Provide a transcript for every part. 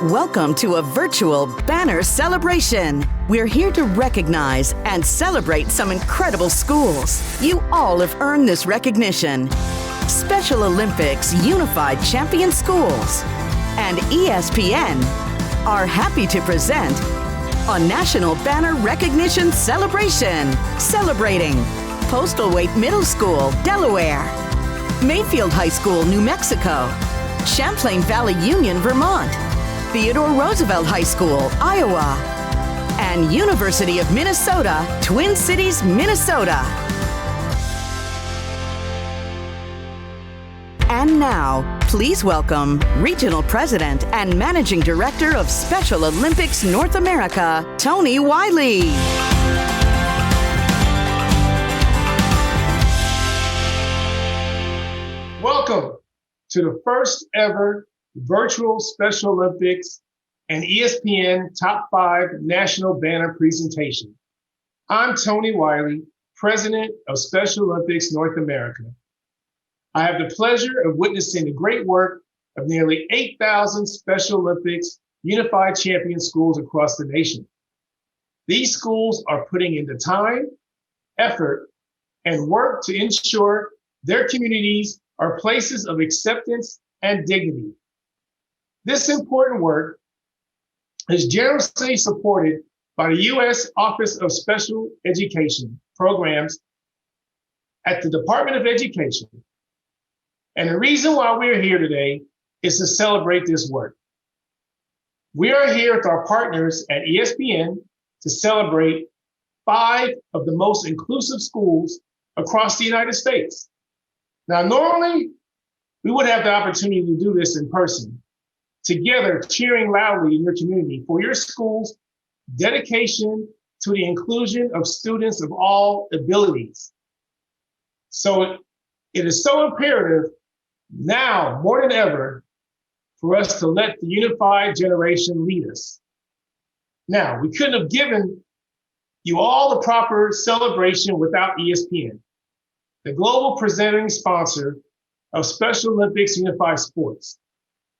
Welcome to a virtual banner celebration. We're here to recognize and celebrate some incredible schools. You all have earned this recognition. Special Olympics Unified Champion Schools and ESPN are happy to present a National Banner Recognition Celebration celebrating Postlethwait Middle School, Delaware, Mayfield High School, New Mexico, Champlain Valley Union, Vermont, Theodore Roosevelt High School, Iowa, and University of Minnesota, Twin Cities, Minnesota. And now, please welcome Regional President and Managing Director of Special Olympics North America, Tony Wiley. Welcome to the first ever virtual Special Olympics and ESPN Top 5 National Banner presentation. I'm Tony Wiley, President of Special Olympics North America. I have the pleasure of witnessing the great work of nearly 8,000 Special Olympics Unified Champion schools across the nation. These schools are putting in the time, effort, and work to ensure their communities are places of acceptance and dignity. This important work is generously supported by the U.S. Office of Special Education Programs at the Department of Education. And the reason why we're here today is to celebrate this work. We are here with our partners at ESPN to celebrate 5 of the most inclusive schools across the United States. Now, normally, we would have the opportunity to do this in person, together cheering loudly in your community for your school's dedication to the inclusion of students of all abilities. So it is so imperative now more than ever for us to let the unified generation lead us. Now, we couldn't have given you all the proper celebration without ESPN, the global presenting sponsor of Special Olympics Unified Sports.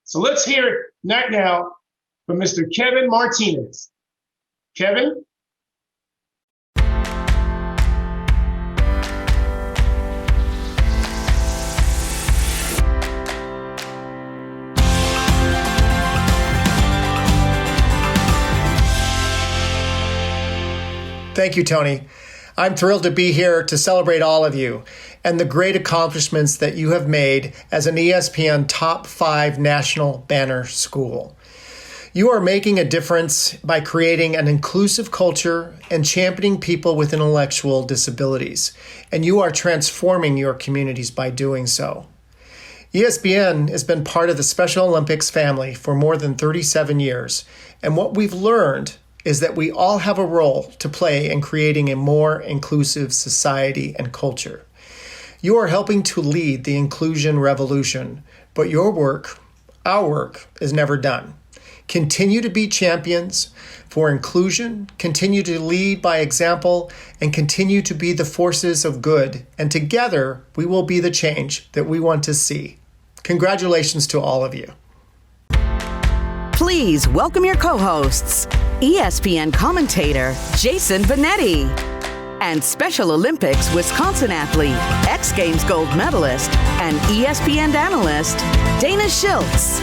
So let's hear it now from Mr. Kevin Martinez. Kevin? Thank you, Tony. I'm thrilled to be here to celebrate all of you and the great accomplishments that you have made as an ESPN Top 5 National Banner School. You are making a difference by creating an inclusive culture and championing people with intellectual disabilities, and you are transforming your communities by doing so. ESPN has been part of the Special Olympics family for more than 37 years, and what we've learned is that we all have a role to play in creating a more inclusive society and culture. You are helping to lead the inclusion revolution, but your work, our work, is never done. Continue to be champions for inclusion, continue to lead by example, and continue to be the forces of good, and together we will be the change that we want to see. Congratulations to all of you. Please welcome your co-hosts, ESPN commentator Jason Benetti and Special Olympics Wisconsin athlete, X Games gold medalist, and ESPN analyst Dana Schultz.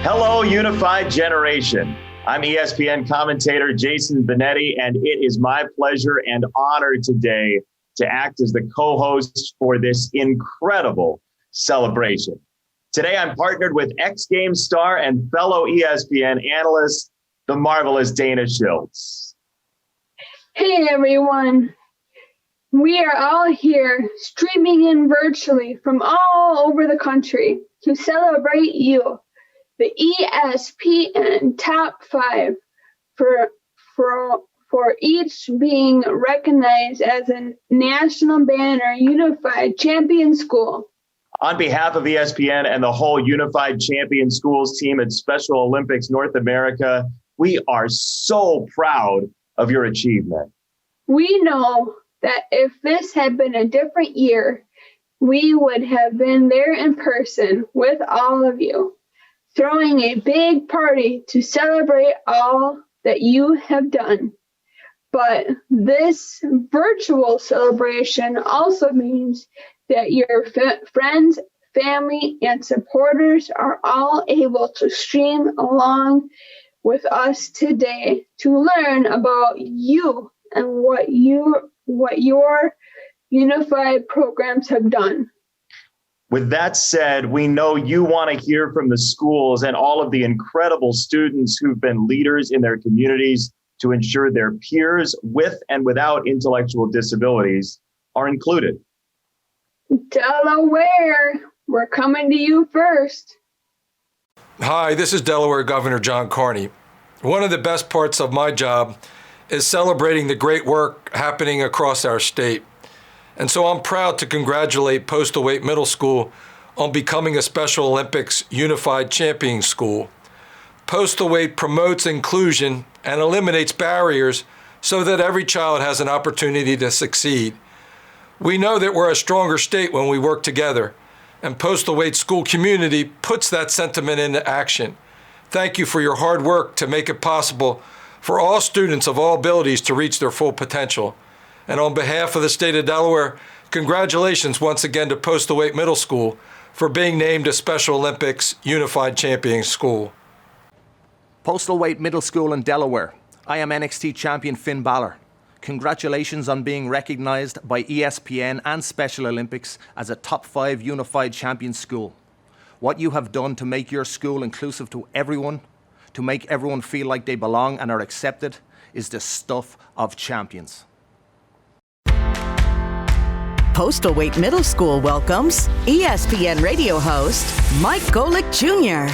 Hello, Unified Generation. I'm ESPN commentator Jason Benetti, and it is my pleasure and honor today to act as the co-host for this incredible celebration. Today, I'm partnered with X Games star and fellow ESPN analyst, the marvelous Dana Schultz. Hey, everyone. We are all here streaming in virtually from all over the country to celebrate you, the ESPN Top 5, for each being recognized as a National Banner Unified Champion School. On behalf of ESPN and the whole Unified Champion Schools team at Special Olympics North America, we are so proud of your achievement. We know that if this had been a different year, we would have been there in person with all of you, throwing a big party to celebrate all that you have done. But this virtual celebration also means that your friends, family, and supporters are all able to stream along with us today to learn about you and what your unified programs have done. With that said, we know you want to hear from the schools and all of the incredible students who've been leaders in their communities to ensure their peers with and without intellectual disabilities are included. Delaware, we're coming to you first. Hi, this is Delaware Governor John Carney. One of the best parts of my job is celebrating the great work happening across our state. And so I'm proud to congratulate Postlethwait Middle School on becoming a Special Olympics Unified Champion School. Postlethwait promotes inclusion and eliminates barriers so that every child has an opportunity to succeed. We know that we're a stronger state when we work together, and Postlethwait school community puts that sentiment into action. Thank you for your hard work to make it possible for all students of all abilities to reach their full potential. And on behalf of the state of Delaware, congratulations once again to Postlethwait Middle School for being named a Special Olympics Unified Champion School. Postlethwait Middle School in Delaware. I am NXT champion Finn Balor. Congratulations on being recognized by ESPN and Special Olympics as a top 5 unified champion school. What you have done to make your school inclusive to everyone, to make everyone feel like they belong and are accepted, is the stuff of champions. Postlethwait Middle School welcomes ESPN radio host Mike Golick Jr.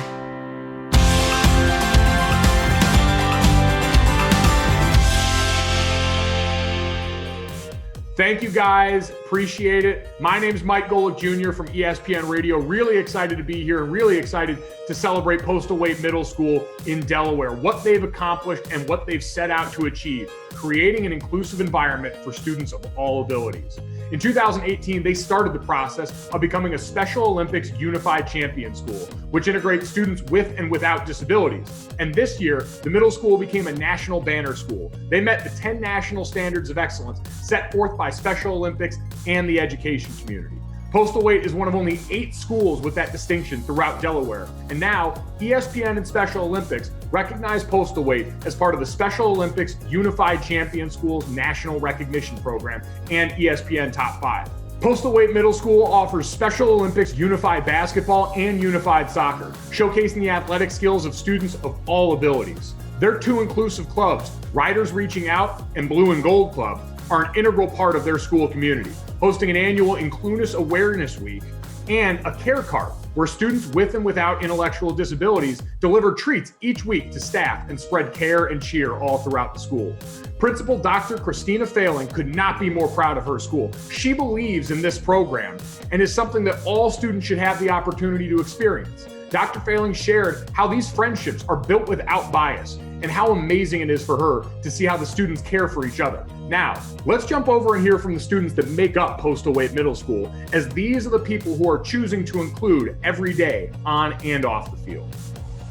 Thank you guys, appreciate it. My name is Mike Golick Jr. from ESPN Radio. Really excited to be here and really excited to celebrate Postlethwait Middle School in Delaware, what they've accomplished and what they've set out to achieve, creating an inclusive environment for students of all abilities. In 2018, they started the process of becoming a Special Olympics Unified Champion School, which integrates students with and without disabilities. And this year, the middle school became a national banner school. They met the 10 national standards of excellence set forth by Special Olympics and the education community. Postlethwait is one of only 8 schools with that distinction throughout Delaware. And now, ESPN and Special Olympics recognize Postlethwait as part of the Special Olympics Unified Champion Schools National Recognition Program and ESPN Top 5. Postlethwait Middle School offers Special Olympics Unified Basketball and Unified Soccer, showcasing the athletic skills of students of all abilities. Their 2 inclusive clubs, Riders Reaching Out and Blue and Gold Club, are an integral part of their school community, hosting an annual Inclunis Awareness Week and a care cart where students with and without intellectual disabilities deliver treats each week to staff and spread care and cheer all throughout the school. Principal Dr. Christina Failing could not be more proud of her school. She believes in this program and is something that all students should have the opportunity to experience. Dr. Failing shared how these friendships are built without bias and how amazing it is for her to see how the students care for each other. Now, let's jump over and hear from the students that make up Postlethwait Middle School, as these are the people who are choosing to include every day on and off the field.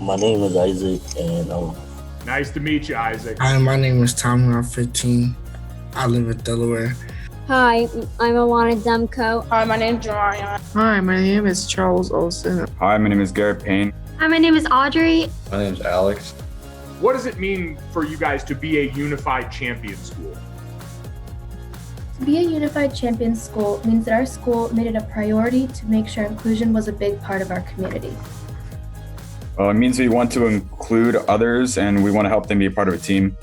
My name is Isaac, and Nice to meet you, Isaac. Hi, my name is Tom. I'm 15. I live in Delaware. Hi, I'm Alana Demko. Hi, my name is Jarian. Hi, my name is Charles Olson. Hi, my name is Garrett Payne. Hi, my name is Audrey. My name is Alex. What does it mean for you guys to be a unified champion school? To be a unified champion school means that our school made it a priority to make sure inclusion was a big part of our community. Well, it means we want to include others and we want to help them be a part of a team.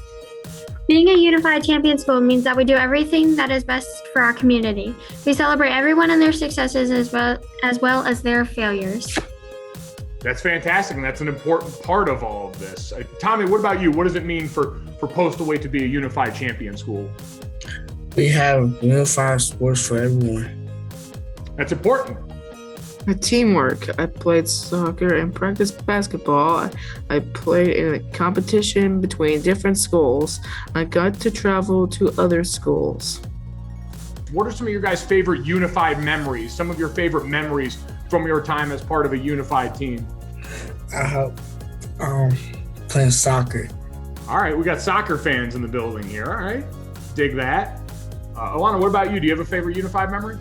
Being a unified champion school means that we do everything that is best for our community. We celebrate everyone and their successes as well as their failures. That's fantastic, and that's an important part of all of this. Tommy, what about you? What does it mean for Postlethwait to be a unified champion school? We have unified sports for everyone. That's important. Teamwork. I played soccer and practiced basketball. I played in a competition between different schools. I got to travel to other schools. What are some of your guys' favorite unified memories? Some of your favorite memories from your time as part of a unified team? I help playing soccer. All right, we got soccer fans in the building here. All right, dig that. Alana, what about you? Do you have a favorite unified memory?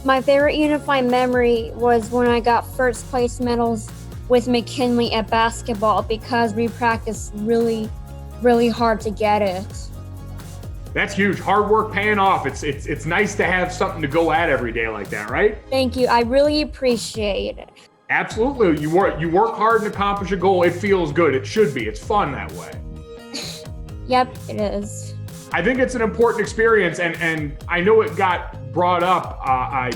My favorite unified memory was when I got first place medals with McKinley at basketball because we practiced really, really hard to get it. That's huge. Hard work paying off. It's nice to have something to go at every day like that, right? Thank you. I really appreciate it. Absolutely. You work hard and accomplish a goal. It feels good. It should be. It's fun that way. Yep, it is. I think it's an important experience, and I know it got brought up.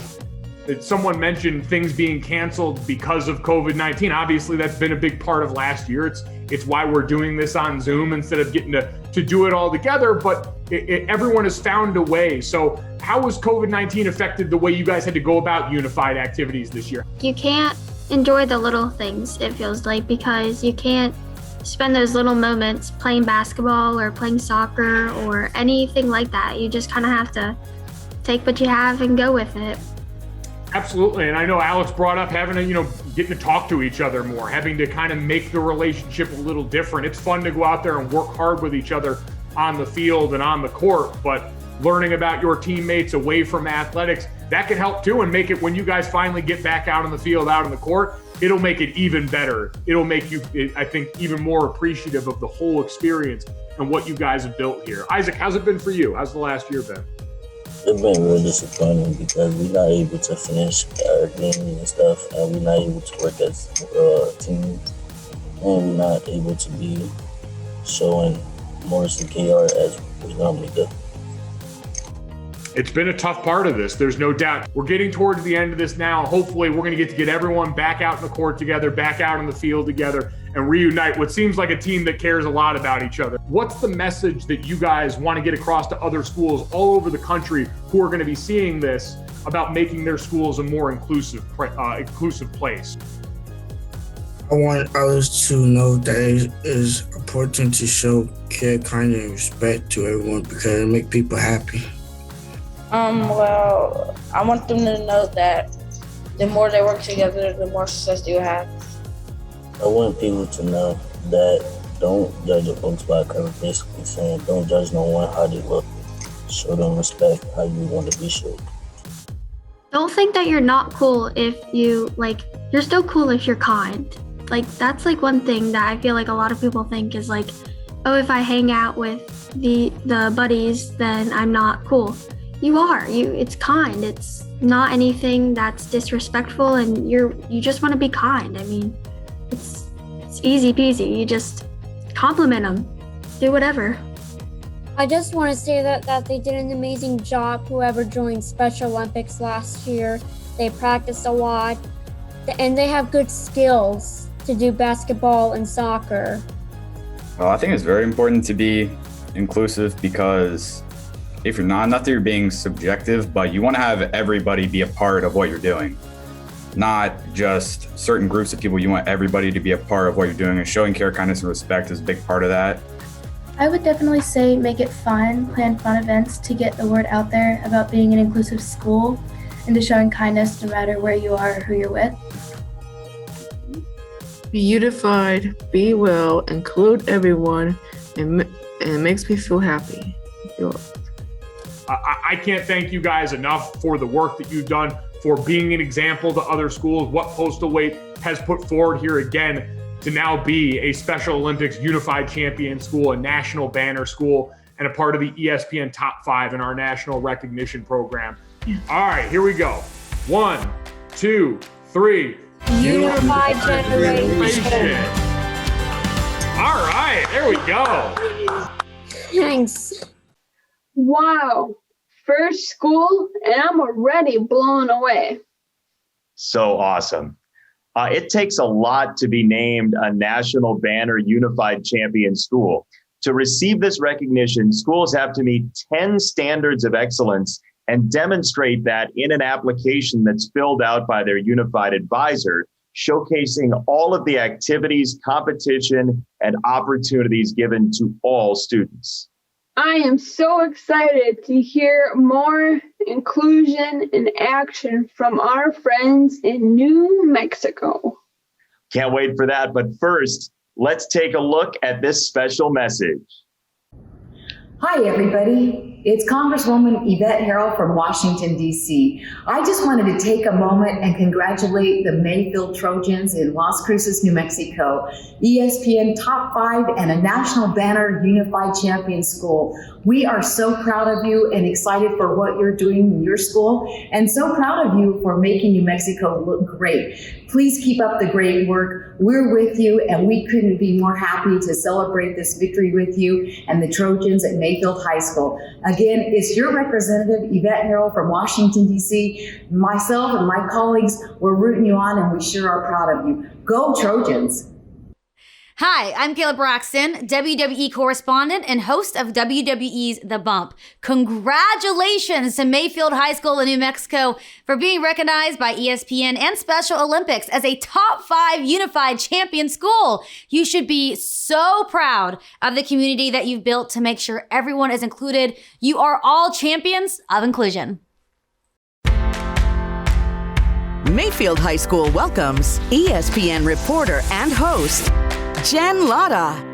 Someone mentioned things being canceled because of COVID-19. Obviously, that's been a big part of last year. It's why we're doing this on Zoom instead of getting to do it all together, but everyone has found a way. So how has COVID-19 affected the way you guys had to go about unified activities this year? You can't enjoy the little things, it feels like, because you can't spend those little moments playing basketball or playing soccer or anything like that. You just kind of have to take what you have and go with it. Absolutely. And I know Alex brought up having to, getting to talk to each other more, having to kind of make the relationship a little different. It's fun to go out there and work hard with each other on the field and on the court, but learning about your teammates away from athletics, that can help too, and make it, when you guys finally get back out on the field, out on the court, it'll make it even better. It'll make you, I think, even more appreciative of the whole experience and what you guys have built here. Isaac, how's it been for you? How's the last year been? It's been real disappointing because we're not able to finish our games and stuff, and we're not able to work as a team, and we're not able to be showing Morrison KR as we normally do. It's been a tough part of this, there's no doubt. We're getting towards the end of this now. Hopefully we're going to get everyone back out in the court together, back out on the field together, and reunite what seems like a team that cares a lot about each other. What's the message that you guys want to get across to other schools all over the country who are going to be seeing this about making their schools a more inclusive place? I want others to know that it is important to show care, kindness, and respect to everyone because it makes people happy. Well, I want them to know that the more they work together, the more success they will have. I want people to know that don't judge a folks by cover, basically saying don't judge no one how they look. Show them respect how you want to be showed. Don't think that you're not cool if you're still cool if you're kind. That's one thing that I feel like a lot of people think is oh, if I hang out with the buddies, then I'm not cool. You are. It's kind. It's not anything that's disrespectful, and you just want to be kind. I mean, it's easy peasy. You just compliment them. Do whatever. I just want to say that they did an amazing job, whoever joined Special Olympics last year. They practiced a lot, and they have good skills to do basketball and soccer. Well, I think it's very important to be inclusive because if you're not that you're being subjective, but you want to have everybody be a part of what you're doing. Not just certain groups of people. You want everybody to be a part of what you're doing, and showing care, kindness, and respect is a big part of that. I would definitely say make it fun, plan fun events to get the word out there about being an inclusive school and to showing kindness no matter where you are or who you're with. Be unified, be well, include everyone, and it makes me feel happy. I can't thank you guys enough for the work that you've done, for being an example to other schools, what Postlethwait has put forward here again to now be a Special Olympics unified champion school, a national banner school, and a part of the ESPN Top 5 in our national recognition program. All right, here we go. 1, 2, 3. Unified generation. All right, there we go. Thanks. Wow. First school, and I'm already blown away. So awesome. It takes a lot to be named a National Banner Unified Champion School. To receive this recognition, schools have to meet 10 standards of excellence and demonstrate that in an application that's filled out by their unified advisor, showcasing all of the activities, competition, and opportunities given to all students. I am so excited to hear more inclusion and action from our friends in New Mexico. Can't wait for that. But first, let's take a look at this special message. Hi, everybody. It's Congresswoman Yvette Harrell from Washington, D.C. I just wanted to take a moment and congratulate the Mayfield Trojans in Las Cruces, New Mexico, ESPN Top 5 and a National Banner Unified Champion School. We are so proud of you and excited for what you're doing in your school, and so proud of you for making New Mexico look great. Please keep up the great work. We're with you, and we couldn't be more happy to celebrate this victory with you and the Trojans at Mayfield High School. Again, it's your representative, Yvette Harrell from Washington, D.C. Myself and my colleagues, we're rooting you on, and we sure are proud of you. Go Trojans! Hi, I'm Kayla Braxton, WWE correspondent and host of WWE's The Bump. Congratulations to Mayfield High School in New Mexico for being recognized by ESPN and Special Olympics as a top 5 unified champion school. You should be so proud of the community that you've built to make sure everyone is included. You are all champions of inclusion. Mayfield High School welcomes ESPN reporter and host, Jen Latta.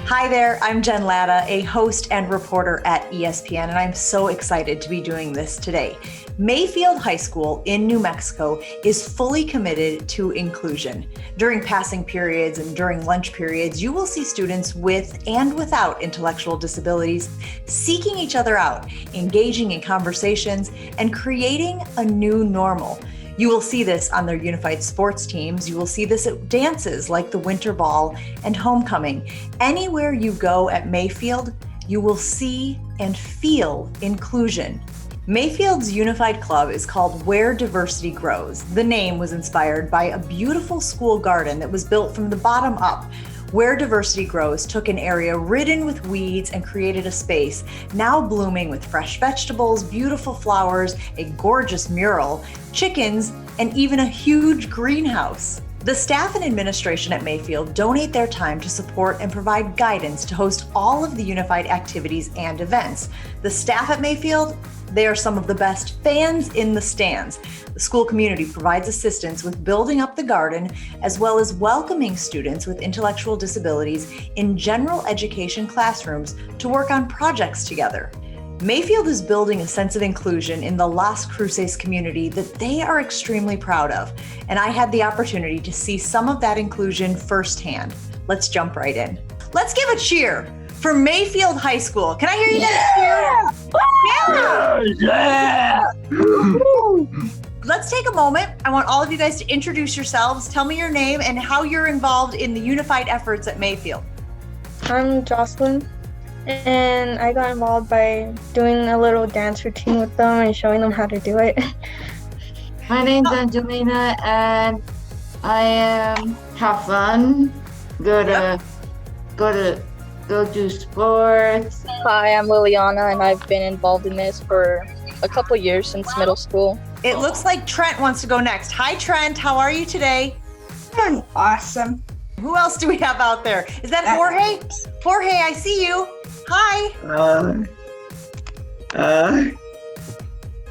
Hi there, I'm Jen Latta, a host and reporter at ESPN, and I'm so excited to be doing this today. Mayfield High School in New Mexico is fully committed to inclusion. During passing periods and during lunch periods, you will see students with and without intellectual disabilities seeking each other out, engaging in conversations, and creating a new normal. You will see this on their unified sports teams. You will see this at dances like the Winter Ball and Homecoming. Anywhere you go at Mayfield, you will see and feel inclusion. Mayfield's unified club is called Where Diversity Grows. The name was inspired by a beautiful school garden that was built from the bottom up. Where Diversity Grows took an area ridden with weeds and created a space now blooming with fresh vegetables, beautiful flowers, a gorgeous mural, chickens, and even a huge greenhouse. The staff and administration at Mayfield donate their time to support and provide guidance to host all of the unified activities and events. The staff at Mayfield, they are some of the best fans in the stands. The school community provides assistance with building up the garden, as well as welcoming students with intellectual disabilities in general education classrooms to work on projects together. Mayfield is building a sense of inclusion in the Las Cruces community that they are extremely proud of, and I had the opportunity to see some of that inclusion firsthand. Let's jump right in. Let's give a cheer for Mayfield High School. Can I hear you guys cheer? Yeah! Let's take a moment. I want all of you guys to introduce yourselves. Tell me your name and how you're involved in the unified efforts at Mayfield. I'm Jocelyn, and I got involved by doing a little dance routine with them and showing them how to do it. My name's Angelina, and I have fun, go do sports. Hi, I'm Liliana, and I've been involved in this for a couple years since middle school. It looks like Trent wants to go next. Hi, Trent. How are you today? I'm awesome. Who else do we have out there? Is that Jorge? Jorge, I see you. Hi.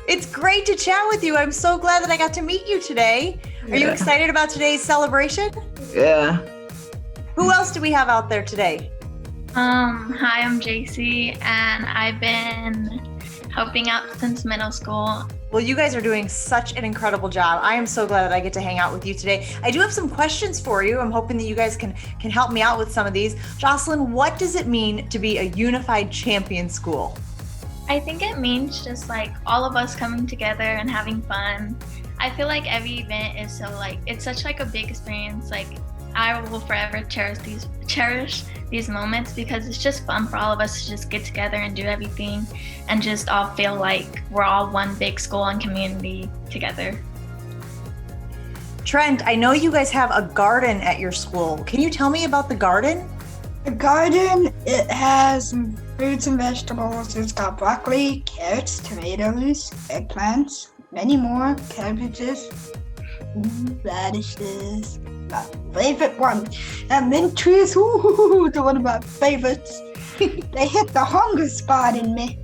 It's great to chat with you. I'm so glad that I got to meet you today. Are you excited about today's celebration? Yeah. Who else do we have out there today? Hi, I'm JC, and I've been helping out since middle school. Well, you guys are doing such an incredible job. I am so glad that I get to hang out with you today. I do have some questions for you. I'm hoping that you guys can help me out with some of these. Jocelyn, what does it mean to be a unified champion school? I think it means just like all of us coming together and having fun. I feel like every event is so like, it's such like a big experience. Like I will forever cherish these moments because it's just fun for all of us to just get together and do everything and just all feel like we're all one big school and community together. Trent, I know you guys have a garden at your school. Can you tell me about the garden? The garden, it has some fruits and vegetables. It's got broccoli, carrots, tomatoes, eggplants, many more, cabbages, radishes, my favorite one. Elementary is the one of my favorites. They hit the hunger spot in me.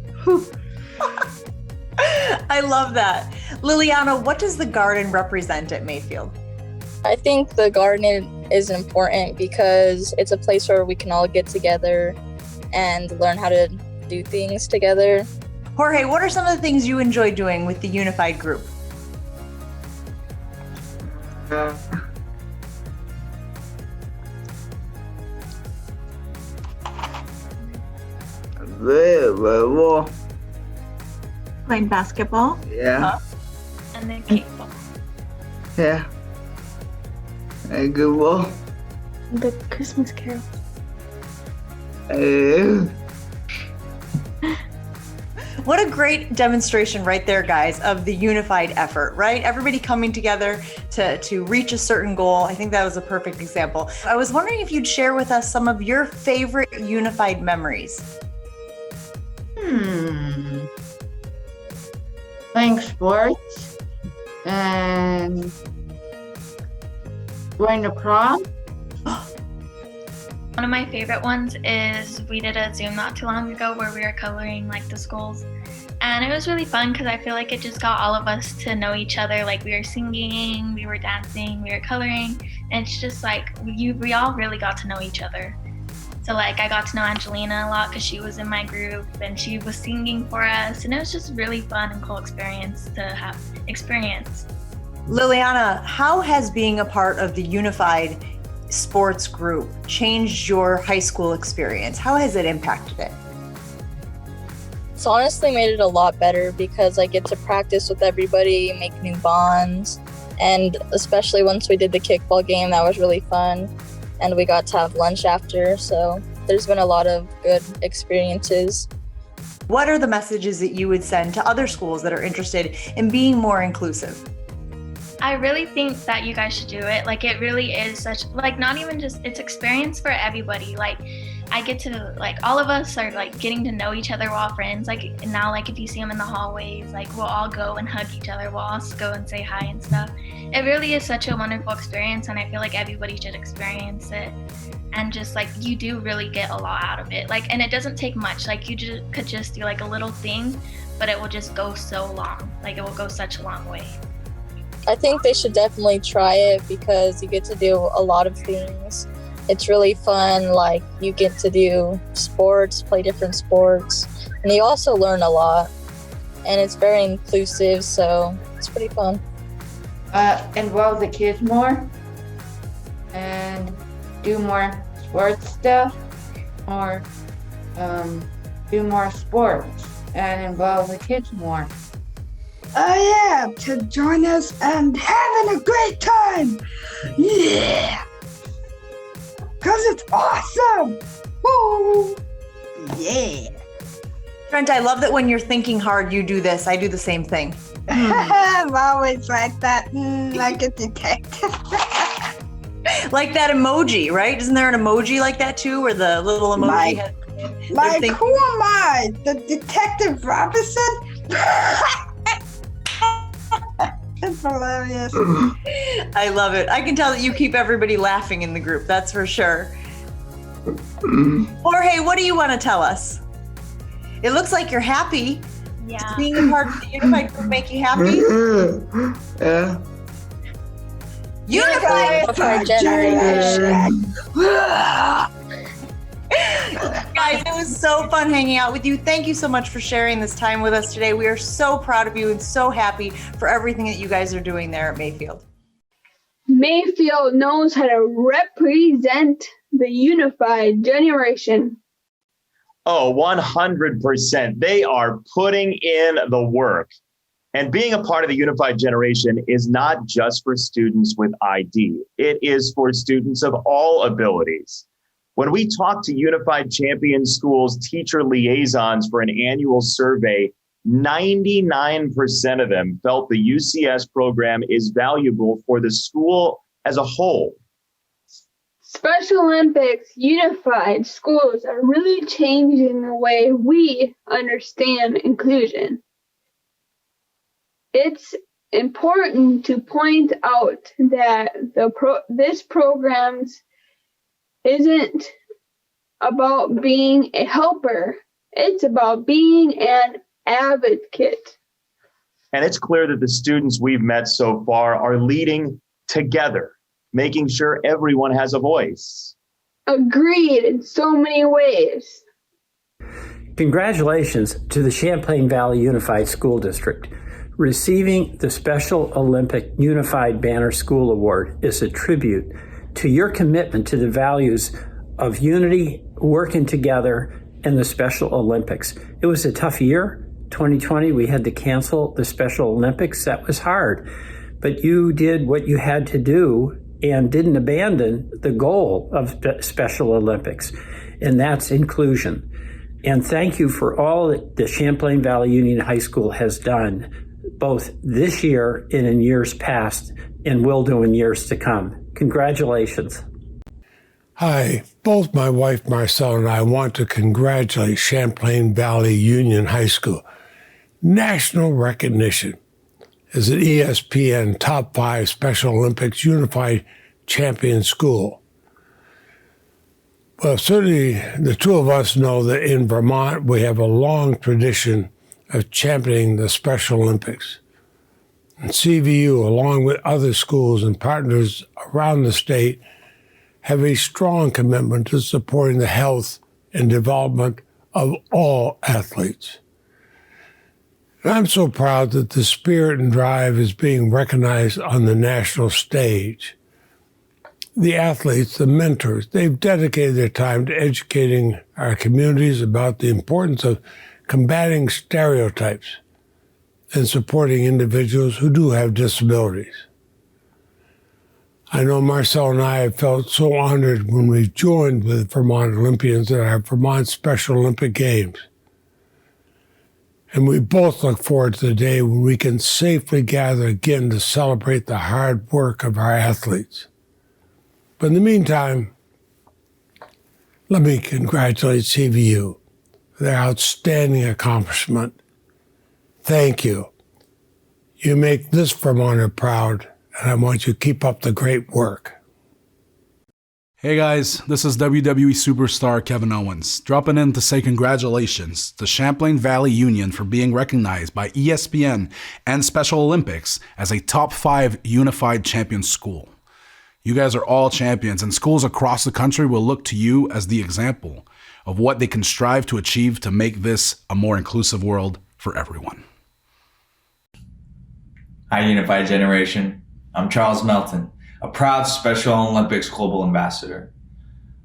I love that. Liliana, what does the garden represent at Mayfield? I think the garden is important because it's a place where we can all get together and learn how to do things together. Jorge, what are some of the things you enjoy doing with the unified group? Volleyball. Playing basketball? Yeah. And then kickball. Yeah. And good ball. The Christmas Carol. What a great demonstration right there, guys, of the unified effort, right? Everybody coming together to reach a certain goal. I think that was a perfect example. I was wondering if you'd share with us some of your favorite unified memories. Playing sports and going to prom. One of my favorite ones is we did a Zoom not too long ago where we were coloring like the schools. And it was really fun because I feel like it just got all of us to know each other. Like we were singing, we were dancing, we were coloring. And it's just like we all really got to know each other. So like I got to know Angelina a lot because she was in my group and she was singing for us. And it was just really fun and cool experience to have experience. Liliana, how has being a part of the unified sports group changed your high school experience? How has it impacted it? It's honestly made it a lot better because I get to practice with everybody, make new bonds, and especially once we did the kickball game, that was really fun. And we got to have lunch after, so there's been a lot of good experiences. What are the messages that you would send to other schools that are interested in being more inclusive? I really think that you guys should do it. Like it really is such, like not even just, it's experience for everybody. Like I get to, like all of us are like getting to know each other, we're all friends. Like now, like if you see them in the hallways, like we'll all go and hug each other, we'll all go and say hi and stuff. It really is such a wonderful experience and I feel like everybody should experience it. And just like you do really get a lot out of it. Like, and it doesn't take much. Like you could just do like a little thing, but it will just go so long. Like it will go such a long way. I think they should definitely try it because you get to do a lot of things. It's really fun, like you get to do sports, play different sports, and you also learn a lot. And it's very inclusive, so it's pretty fun. Involve the kids more and do more sports stuff or do more sports and involve the kids more. Oh yeah, to join us and having a great time. Yeah. Cause it's awesome. Woo. Yeah. Trent, I love that when you're thinking hard, you do this. I do the same thing. I'm always like that, like a detective. Like that emoji, right? Isn't there an emoji like that too, where the little emoji has... Like, who am I? The Detective Robinson? It's hilarious. I love it. I can tell that you keep everybody laughing in the group, that's for sure. Jorge, what do you want to tell us? It looks like you're happy. Yeah. Does being a part of the unified group make you happy? Yeah. Unified generation. Guys, it was so fun hanging out with you. Thank you so much for sharing this time with us today. We are so proud of you and so happy for everything that you guys are doing there at Mayfield. Mayfield knows how to represent the unified generation. Oh, 100%. They are putting in the work. And being a part of the unified generation is not just for students with ID. It is for students of all abilities. When we talk to Unified Champion Schools teacher liaisons for an annual survey, 99% of them felt the UCS program is valuable for the school as a whole. Special Olympics unified schools are really changing the way we understand inclusion. It's important to point out that this programs isn't about being a helper. It's about being an advocate. And it's clear that the students we've met so far are leading together, making sure everyone has a voice. Agreed in so many ways. Congratulations to the Champlain Valley Unified School District. Receiving the Special Olympic Unified Banner School Award is a tribute to your commitment to the values of unity, working together, and the Special Olympics. It was a tough year. 2020, we had to cancel the Special Olympics. That was hard. But you did what you had to do and didn't abandon the goal of Special Olympics, and that's inclusion. And thank you for all that the Champlain Valley Union High School has done, both this year and in years past, and will do in years to come. Congratulations. Hi, both my wife Marcel and I want to congratulate Champlain Valley Union High School. National recognition as an ESPN Top 5 Special Olympics Unified Champion School. Well, certainly the two of us know that in Vermont we have a long tradition of championing the Special Olympics. And CVU, along with other schools and partners around the state, have a strong commitment to supporting the health and development of all athletes. And I'm so proud that the spirit and drive is being recognized on the national stage. The athletes, the mentors, they've dedicated their time to educating our communities about the importance of combating stereotypes and supporting individuals who do have disabilities. I know Marcel and I have felt so honored when we joined with Vermont Olympians at our Vermont Special Olympic Games. And we both look forward to the day when we can safely gather again to celebrate the hard work of our athletes. But in the meantime, let me congratulate CVU for their outstanding accomplishment. Thank you. You make this Vermonter proud, and I want you to keep up the great work. Hey guys, this is WWE superstar Kevin Owens, dropping in to say congratulations to Champlain Valley Union for being recognized by ESPN and Special Olympics as a top 5 unified champion school. You guys are all champions, and schools across the country will look to you as the example of what they can strive to achieve to make this a more inclusive world for everyone. Hi, Unified Generation. I'm Charles Melton, a proud Special Olympics Global Ambassador.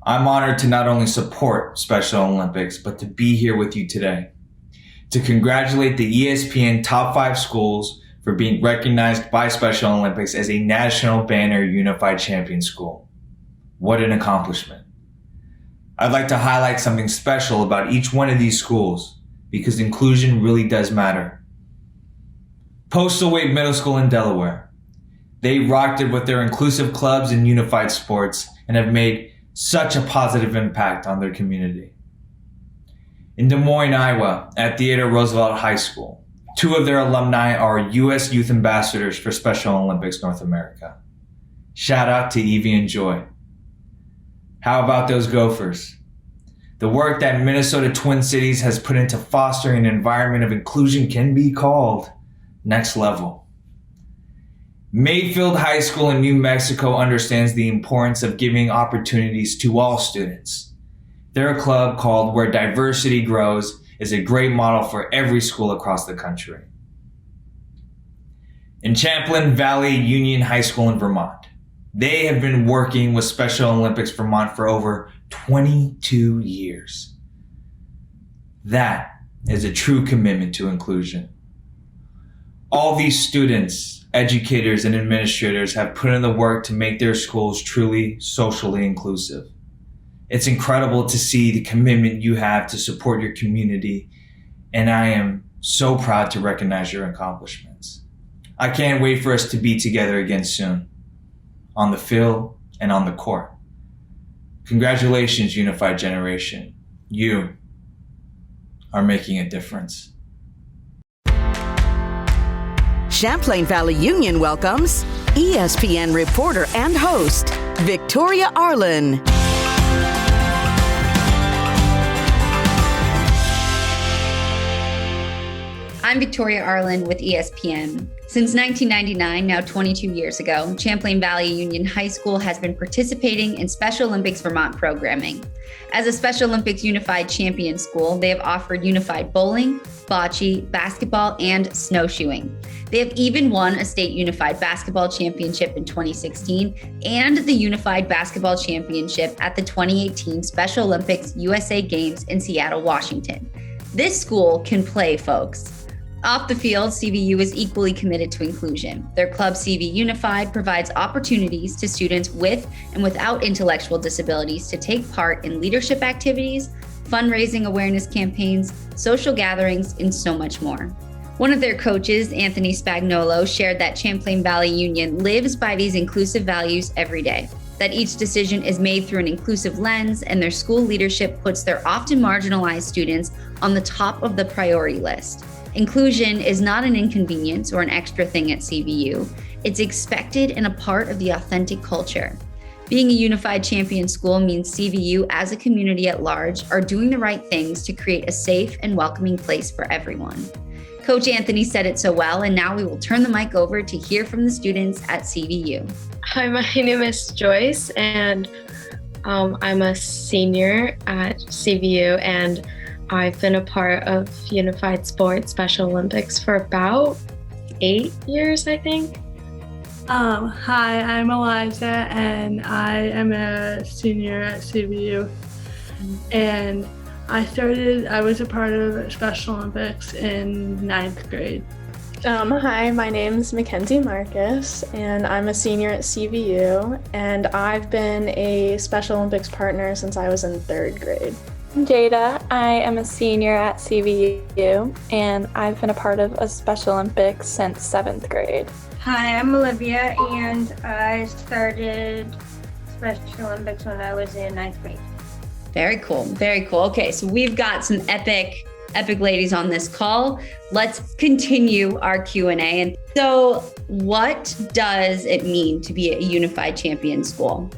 I'm honored to not only support Special Olympics, but to be here with you today to congratulate the ESPN Top 5 schools for being recognized by Special Olympics as a National Banner Unified Champion School. What an accomplishment. I'd like to highlight something special about each one of these schools because inclusion really does matter. Postlethwait Middle School in Delaware. They rocked it with their inclusive clubs and unified sports and have made such a positive impact on their community. In Des Moines, Iowa, at Theodore Roosevelt High School, 2 of their alumni are U.S. Youth Ambassadors for Special Olympics North America. Shout out to Evie and Joy. How about those Gophers? The work that Minnesota Twin Cities has put into fostering an environment of inclusion can be called next level. Mayfield High School in New Mexico understands the importance of giving opportunities to all students. Their club, called Where Diversity Grows, is a great model for every school across the country. In Champlain Valley Union High School in Vermont, they have been working with Special Olympics Vermont for over 22 years. That is a true commitment to inclusion. All these students, educators, and administrators have put in the work to make their schools truly socially inclusive. It's incredible to see the commitment you have to support your community, and I am so proud to recognize your accomplishments. I can't wait for us to be together again soon, on the field and on the court. Congratulations, Unified Generation. You are making a difference. Champlain Valley Union welcomes ESPN reporter and host, Victoria Arlen. I'm Victoria Arlen with ESPN. Since 1999, now 22 years ago, Champlain Valley Union High School has been participating in Special Olympics Vermont programming. As a Special Olympics Unified Champion School, they have offered unified bowling, bocce, basketball, and snowshoeing. They have even won a state unified basketball championship in 2016 and the unified basketball championship at the 2018 Special Olympics USA Games in Seattle, Washington. This school can play, folks. Off the field, CVU is equally committed to inclusion. Their club, CV Unified, provides opportunities to students with and without intellectual disabilities to take part in leadership activities, fundraising awareness campaigns, social gatherings, and so much more. One of their coaches, Anthony Spagnolo, shared that Champlain Valley Union lives by these inclusive values every day, that each decision is made through an inclusive lens, and their school leadership puts their often marginalized students on the top of the priority list. Inclusion is not an inconvenience or an extra thing at CVU. It's expected and a part of the authentic culture. Being a unified champion school means CVU as a community at large are doing the right things to create a safe and welcoming place for everyone. Coach Anthony said it so well, and now we will turn the mic over to hear from the students at CVU. Hi, my name is Joyce, and I'm a senior at CVU, and I've been a part of Unified Sports Special Olympics for about 8 years, I think. Hi, I'm Eliza, and I am a senior at CVU. And I was a part of Special Olympics in 9th grade. Hi, my name's Mackenzie Marcus, and I'm a senior at CVU, and I've been a Special Olympics partner since I was in 3rd grade. I'm Jada. I am a senior at CVU, and I've been a part of a Special Olympics since 7th grade. Hi, I'm Olivia, and I started Special Olympics when I was in 9th grade. Very cool, very cool. Okay, so we've got some epic ladies on this call. Let's continue our Q&A. And so what does it mean to be a unified champion school?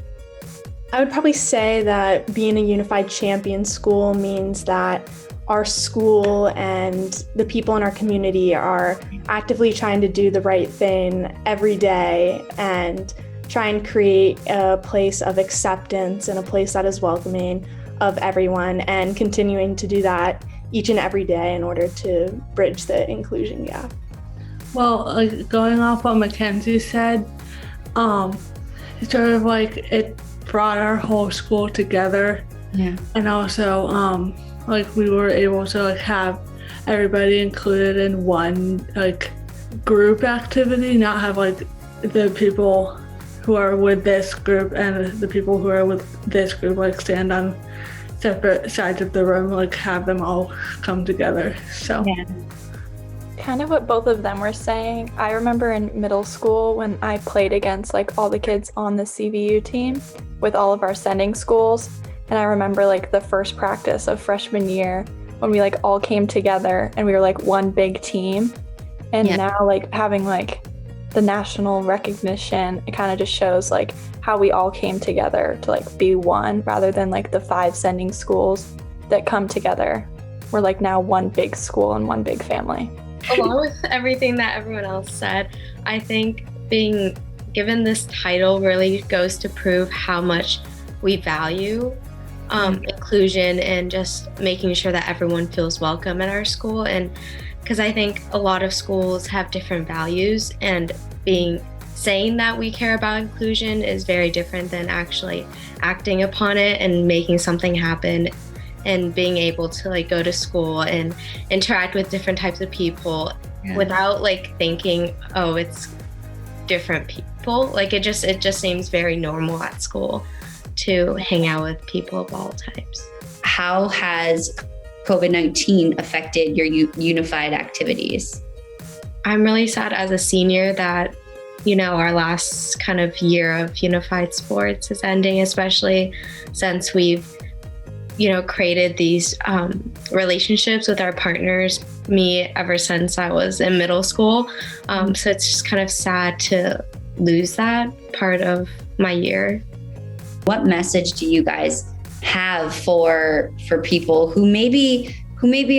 I would probably say that being a unified champion school means that our school and the people in our community are actively trying to do the right thing every day and try and create a place of acceptance and a place that is welcoming of everyone, and continuing to do that each and every day in order to bridge the inclusion gap. Well, going off what Mackenzie said, it's sort of like it brought our whole school together. Yeah. And also, we were able to have everybody included in one group activity, not have the people who are with this group and the people who are with this group stand on separate sides of the room, have them all come together. So yeah. Kind of what both of them were saying. I remember in middle school when I played against all the kids on the CVU team with all of our sending schools, and I remember the first practice of freshman year when we all came together and we were one big team. And now having the national recognition, it kind of just shows how we all came together to be one, rather than the 5 sending schools that come together. We're now one big school and one big family. Along with everything that everyone else said, I think being given this title really goes to prove how much we value inclusion and just making sure that everyone feels welcome at our school. And because I think a lot of schools have different values, and saying that we care about inclusion is very different than actually acting upon it and making something happen, and being able to go to school and interact with different types of people without thinking, oh, it's different people. It just seems very normal at school to hang out with people of all types. How has COVID-19 affected your unified activities? I'm really sad as a senior that, our last kind of year of unified sports is ending, especially since we've, created these relationships with our partners me ever since I was in middle school. So it's just kind of sad to lose that part of my year. What message do you guys have for people who maybe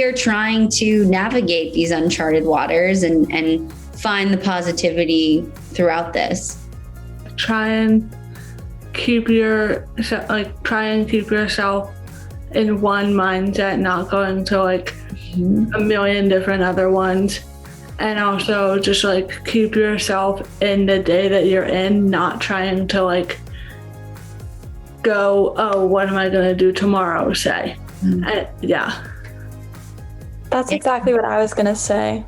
are trying to navigate these uncharted waters and find the positivity throughout this? Try and keep yourself in one mindset, not going to like a million different other ones. And also just like keep yourself in the day that you're in, not trying to like go, oh, what am I going to do tomorrow, say. And, yeah. That's exactly what I was going to say.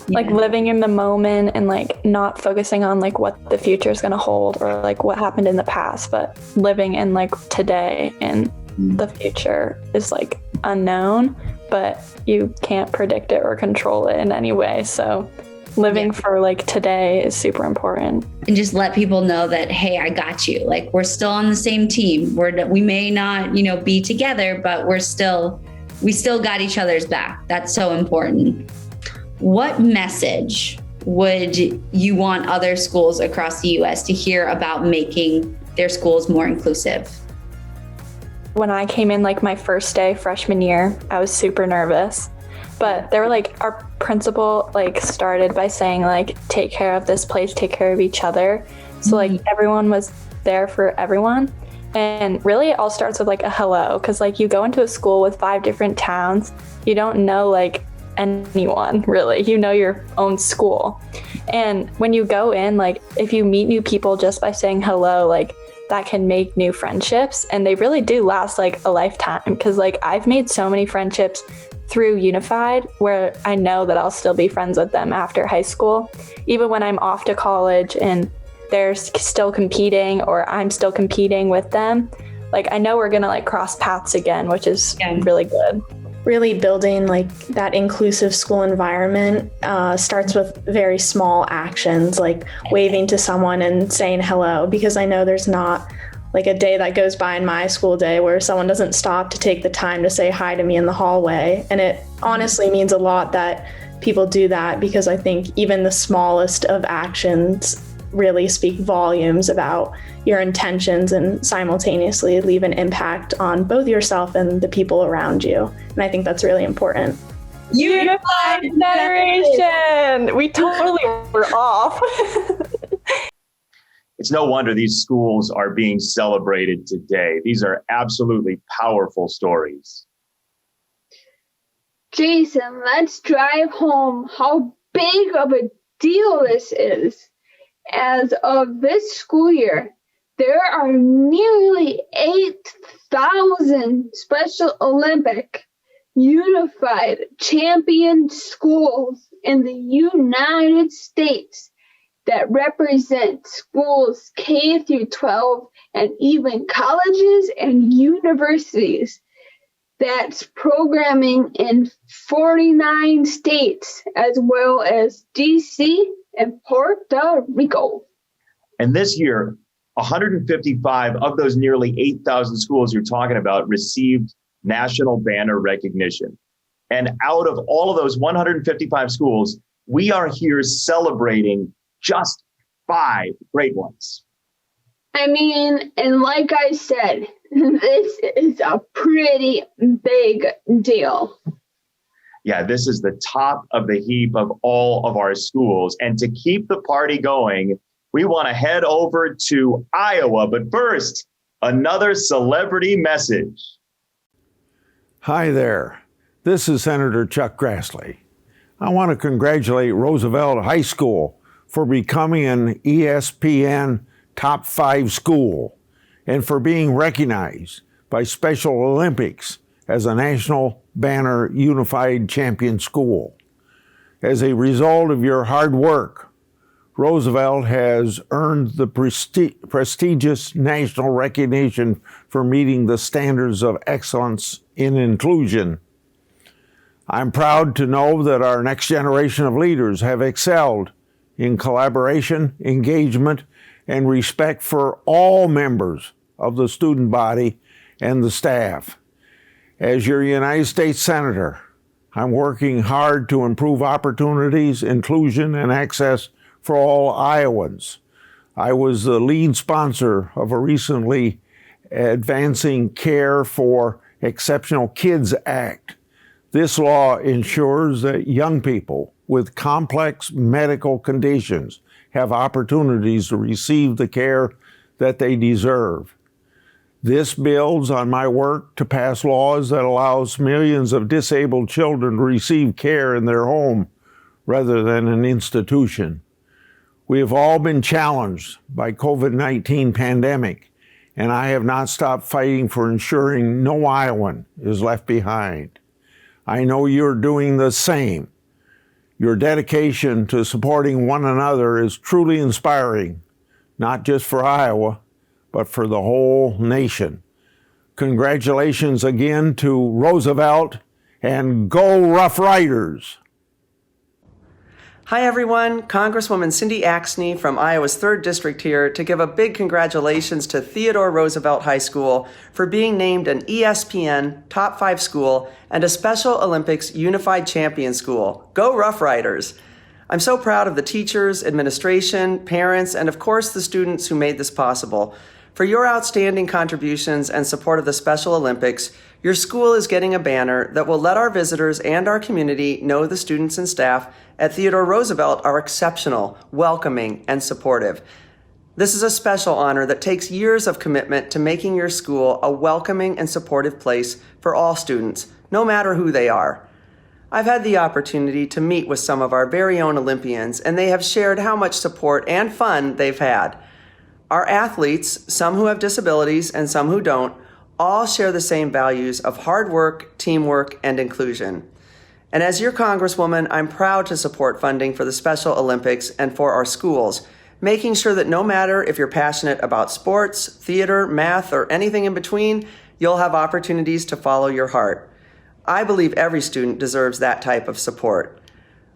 Like living in the moment and like not focusing on like what the future is going to hold or like what happened in the past, but living in like today, and the future is like unknown, but you can't predict it or control it in any way. So living for like today is super important. And just let people know that, hey, I got you. Like we're still on the same team. We may not, be together, but we still got each other's back. That's so important. What message would you want other schools across the U.S. to hear about making their schools more inclusive? When I came in like my first day freshman year, I was super nervous, but they were like, our principal like started by saying like, take care of this place, take care of each other. So like everyone was there for everyone. And really it all starts with like a hello, because like you go into a school with 5 different towns, you don't know like anyone really, your own school. And when you go in, like if you meet new people just by saying hello, like that can make new friendships, and they really do last like a lifetime, because like I've made so many friendships through Unified where I know that I'll still be friends with them after high school, even when I'm off to college and they're still competing or I'm still competing with them. Like I know we're gonna like cross paths again, which is really good. Really building like that inclusive school environment starts with very small actions, like waving to someone and saying hello, because I know there's not like a day that goes by in my school day where someone doesn't stop to take the time to say hi to me in the hallway. And it honestly means a lot that people do that, because I think even the smallest of actions really speak volumes about your intentions and simultaneously leave an impact on both yourself and the people around you. And I think that's really important. Unified generation! We totally were off. It's no wonder these schools are being celebrated today. These are absolutely powerful stories. Jason, let's drive home how big of a deal this is. As of this school year, there are nearly 8,000 Special Olympic Unified Champion schools in the United States that represent schools K through 12 and even colleges and universities. That's programming in 49 states, as well as DC and Puerto Rico. And this year, 155 of those nearly 8,000 schools you're talking about received national banner recognition. And out of all of those 155 schools, we are here celebrating just 5 great ones. I mean, and like I said, this is a pretty big deal. Yeah, this is the top of the heap of all of our schools. And to keep the party going, we want to head over to Iowa. But first, another celebrity message. Hi there. This is Senator Chuck Grassley. I want to congratulate Roosevelt High School for becoming an ESPN Top 5 school and for being recognized by Special Olympics as a National Banner Unified Champion School. As a result of your hard work, Roosevelt has earned the prestigious national recognition for meeting the standards of excellence in inclusion. I'm proud to know that our next generation of leaders have excelled in collaboration, engagement, and respect for all members of the student body and the staff. As your United States Senator, I'm working hard to improve opportunities, inclusion, and access for all Iowans. I was the lead sponsor of a recently Advancing Care for Exceptional Kids Act. This law ensures that young people with complex medical conditions have opportunities to receive the care that they deserve. This builds on my work to pass laws that allows millions of disabled children to receive care in their home rather than an institution. We have all been challenged by COVID-19 pandemic, and I have not stopped fighting for ensuring no Iowan is left behind. I know you're doing the same. Your dedication to supporting one another is truly inspiring, not just for Iowa, but for the whole nation. Congratulations again to Roosevelt, and go Rough Riders! Hi everyone, Congresswoman Cindy Axney from Iowa's 3rd District here to give a big congratulations to Theodore Roosevelt High School for being named an ESPN Top 5 school and a Special Olympics Unified Champion School. Go Rough Riders! I'm so proud of the teachers, administration, parents, and of course the students who made this possible. For your outstanding contributions and support of the Special Olympics, your school is getting a banner that will let our visitors and our community know the students and staff at Theodore Roosevelt are exceptional, welcoming, and supportive. This is a special honor that takes years of commitment to making your school a welcoming and supportive place for all students, no matter who they are. I've had the opportunity to meet with some of our very own Olympians, and they have shared how much support and fun they've had. Our athletes, some who have disabilities and some who don't, all share the same values of hard work, teamwork, and inclusion. And as your Congresswoman, I'm proud to support funding for the Special Olympics and for our schools, making sure that no matter if you're passionate about sports, theater, math, or anything in between, you'll have opportunities to follow your heart. I believe every student deserves that type of support.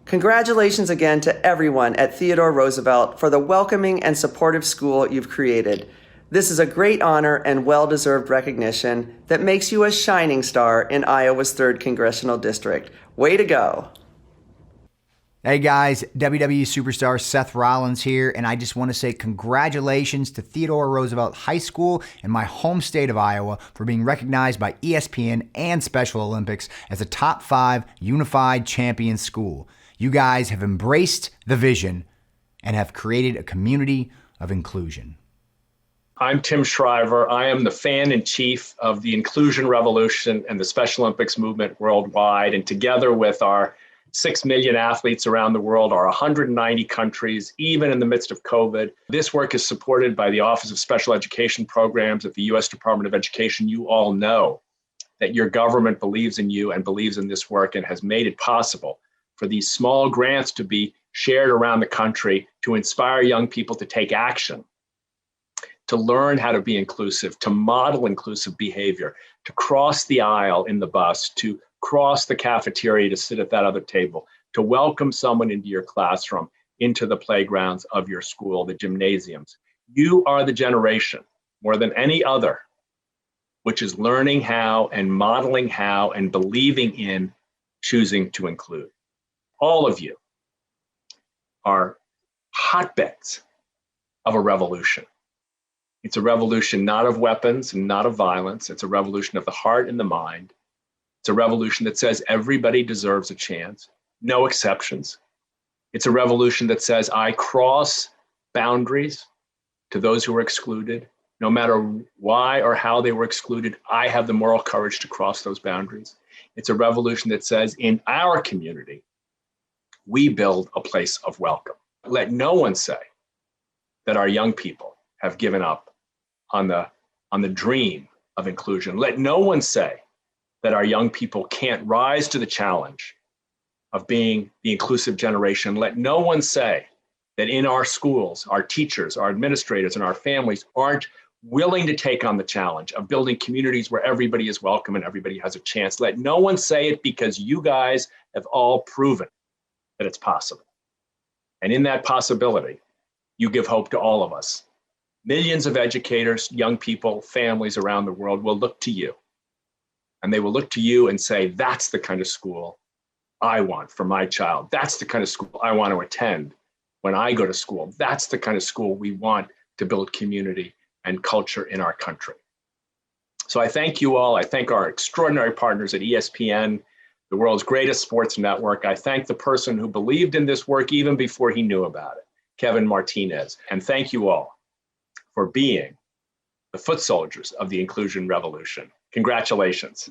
Congratulations again to everyone at Theodore Roosevelt for the welcoming and supportive school you've created. This is a great honor and well-deserved recognition that makes you a shining star in Iowa's 3rd Congressional District. Way to go. Hey guys, WWE superstar Seth Rollins here, and I just want to say congratulations to Theodore Roosevelt High School in my home state of Iowa for being recognized by ESPN and Special Olympics as a top 5 unified champion school. You guys have embraced the vision and have created a community of inclusion. I'm Tim Shriver. I am the fan-in-chief of the Inclusion Revolution and the Special Olympics movement worldwide. And together with our 6 million athletes around the world, our 190 countries, even in the midst of COVID, this work is supported by the Office of Special Education Programs at the U.S. Department of Education. You all know that your government believes in you and believes in this work and has made it possible for these small grants to be shared around the country to inspire young people to take action, to learn how to be inclusive, to model inclusive behavior, to cross the aisle in the bus, to cross the cafeteria to sit at that other table, to welcome someone into your classroom, into the playgrounds of your school, the gymnasiums. You are the generation, more than any other, which is learning how and modeling how and believing in choosing to include. All of you are hotbeds of a revolution. It's a revolution not of weapons and not of violence. It's a revolution of the heart and the mind. It's a revolution that says everybody deserves a chance, no exceptions. It's a revolution that says I cross boundaries to those who are excluded. No matter why or how they were excluded, I have the moral courage to cross those boundaries. It's a revolution that says in our community, we build a place of welcome. Let no one say that our young people have given up on the dream of inclusion. Let no one say that our young people can't rise to the challenge of being the inclusive generation. Let no one say that in our schools, our teachers, our administrators, and our families aren't willing to take on the challenge of building communities where everybody is welcome and everybody has a chance. Let no one say it, because you guys have all proven that it's possible. And in that possibility, you give hope to all of us. Millions of educators, young people, families around the world will look to you. And they will look to you and say, that's the kind of school I want for my child. That's the kind of school I want to attend when I go to school. That's the kind of school we want to build community and culture in our country. So I thank you all. I thank our extraordinary partners at ESPN, the world's greatest sports network. I thank the person who believed in this work even before he knew about it, Kevin Martinez. And thank you all for being the foot soldiers of the inclusion revolution. Congratulations.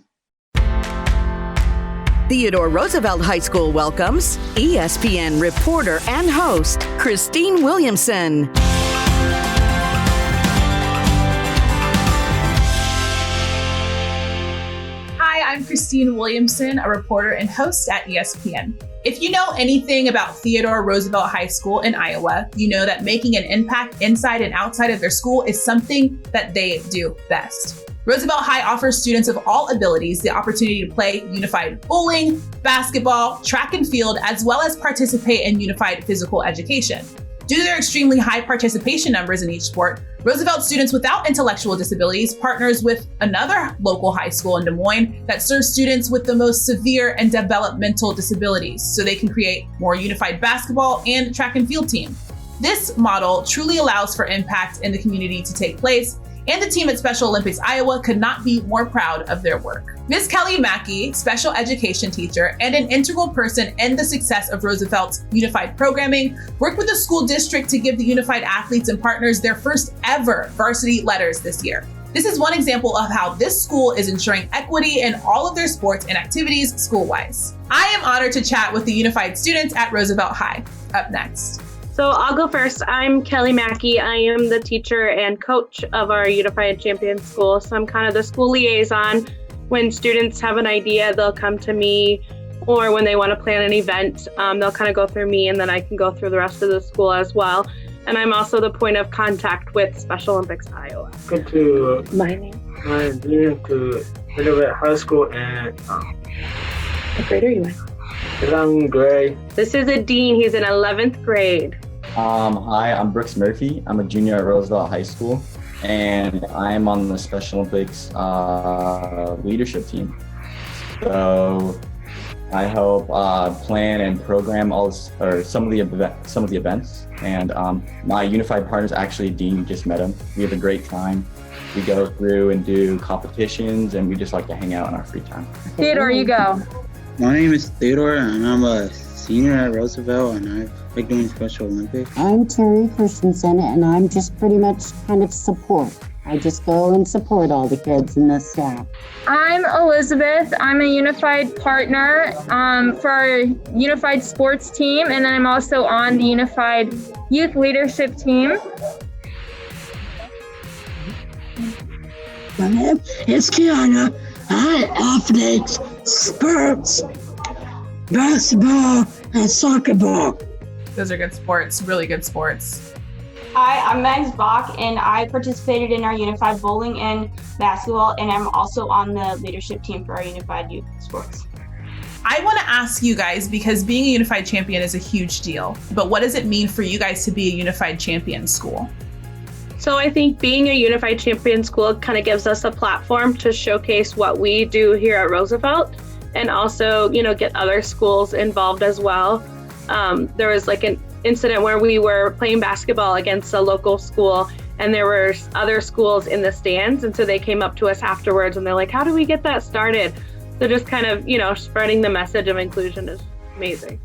Theodore Roosevelt High School welcomes ESPN reporter and host Christine Williamson. Hi, I'm Christine Williamson, a reporter and host at ESPN. If you know anything about Theodore Roosevelt High School in Iowa, you know that making an impact inside and outside of their school is something that they do best. Roosevelt High offers students of all abilities the opportunity to play unified bowling, basketball, track and field, as well as participate in unified physical education. Due to their extremely high participation numbers in each sport, Roosevelt students without intellectual disabilities partners with another local high school in Des Moines that serves students with the most severe and developmental disabilities, so they can create more unified basketball and track and field team. This model truly allows for impact in the community to take place, and the team at Special Olympics Iowa could not be more proud of their work. Ms. Kelly Mackey, special education teacher and an integral person in the success of Roosevelt's unified programming, worked with the school district to give the unified athletes and partners their first ever varsity letters this year. This is one example of how this school is ensuring equity in all of their sports and activities school-wise. I am honored to chat with the unified students at Roosevelt High. Up next. So I'll go first. I'm Kelly Mackey. I am the teacher and coach of our Unified Champion School. So I'm kind of the school liaison. When students have an idea, they'll come to me, or when they want to plan an event, they'll kind of go through me, and then I can go through the rest of the school as well. And I'm also the point of contact with Special Olympics Iowa. Good to My name. I'm dean to Roosevelt High School, and What grade are you in? 11th grade. This is a dean. He's in 11th grade. Hi, I'm Brooks Murphy. I'm a junior at Roosevelt High School, and I'm on the Special Olympics leadership team. So I help plan and program some of the events. And my unified partner is actually Dean. You just met him. We have a great time. We go through and do competitions, and we just like to hang out in our free time. Theodore, you go. My name is Theodore, and I'm a senior at Roosevelt, and I like doing Special Olympics. I'm Terry Christensen, and I'm just pretty much kind of support. I just go and support all the kids and the staff. I'm Elizabeth. I'm a unified partner for our unified sports team, and then I'm also on the unified youth leadership team. My name is Kiana. I athletics, sports, basketball, and soccer ball. Those are good sports, really good sports. Hi, I'm Max Bach, and I participated in our unified bowling and basketball, and I'm also on the leadership team for our unified youth sports. I want to ask you guys, because being a unified champion is a huge deal, but what does it mean for you guys to be a unified champion school? So I think being a unified champion school kind of gives us a platform to showcase what we do here at Roosevelt, and also, get other schools involved as well. There was like an incident where we were playing basketball against a local school, and there were other schools in the stands, and so they came up to us afterwards and they're like, how do we get that started? So just kind of, spreading the message of inclusion is amazing.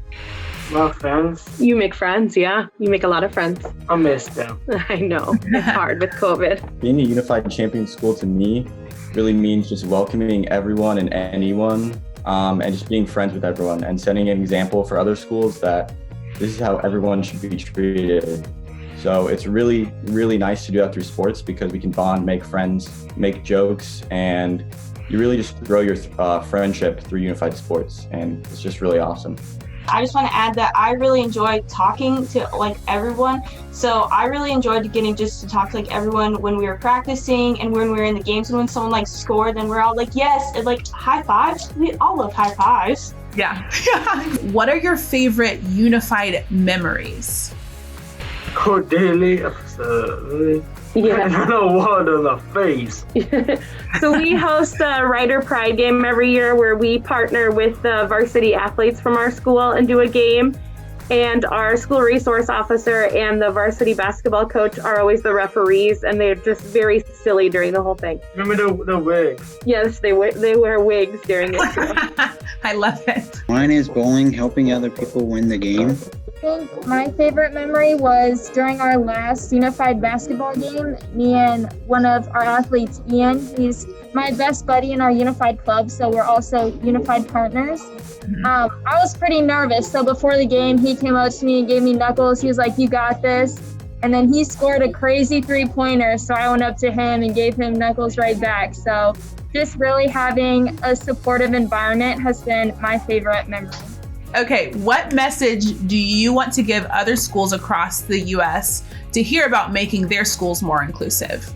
My friends. You make friends, yeah. You make a lot of friends. I miss them. I know, it's hard with COVID. Being a unified champion school to me really means just welcoming everyone and anyone, and just being friends with everyone and setting an example for other schools that this is how everyone should be treated. So it's really, really nice to do that through sports, because we can bond, make friends, make jokes, and you really just grow your friendship through unified sports, and it's just really awesome. I just want to add that I really enjoy talking to everyone. So I really enjoyed getting just to talk to everyone when we were practicing and when we were in the games, and when someone scored, then we're all like, yes, and high fives. We all love high fives. Yeah. What are your favorite unified memories? Go daily episode. Yeah. No water in the face. So we host a Rider Pride game every year where we partner with the varsity athletes from our school and do a game. And our school resource officer and the varsity basketball coach are always the referees, and they're just very silly during the whole thing. Remember the wigs? Yes, they wear wigs during it too. I love it. Mine is bowling, helping other people win the game. I think my favorite memory was during our last unified basketball game. Me and one of our athletes, Ian, he's my best buddy in our unified club, so we're also unified partners. I was pretty nervous, so before the game, he came up to me and gave me knuckles. He was like, "You got this." And then he scored a crazy three-pointer, so I went up to him and gave him knuckles right back. So just really having a supportive environment has been my favorite memory. Okay, what message do you want to give other schools across the U.S. to hear about making their schools more inclusive?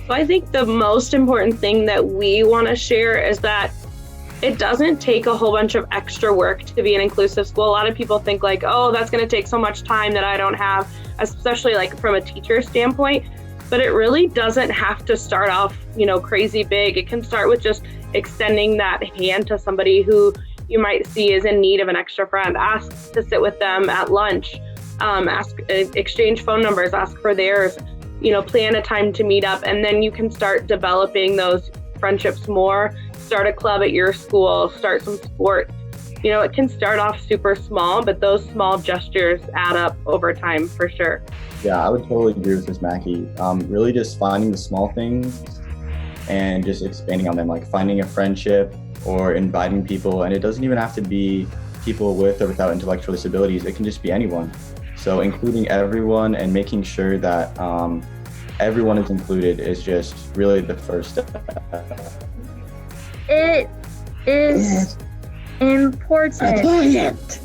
So I think the most important thing that we want to share is that it doesn't take a whole bunch of extra work to be an inclusive school. A lot of people think like, oh, that's going to take so much time that I don't have, especially like from a teacher standpoint. But it really doesn't have to start off, crazy big. It can start with just extending that hand to somebody who you might see is in need of an extra friend. Ask to sit with them at lunch, exchange phone numbers, ask for theirs, plan a time to meet up, and then you can start developing those friendships more. Start a club at your school, start some sport. It can start off super small, but those small gestures add up over time for sure. Yeah, I would totally agree with this, Mackie. Really just finding the small things and just expanding on them, like finding a friendship or inviting people. And it doesn't even have to be people with or without intellectual disabilities. It can just be anyone. So including everyone and making sure that everyone is included is just really the first step. It is important.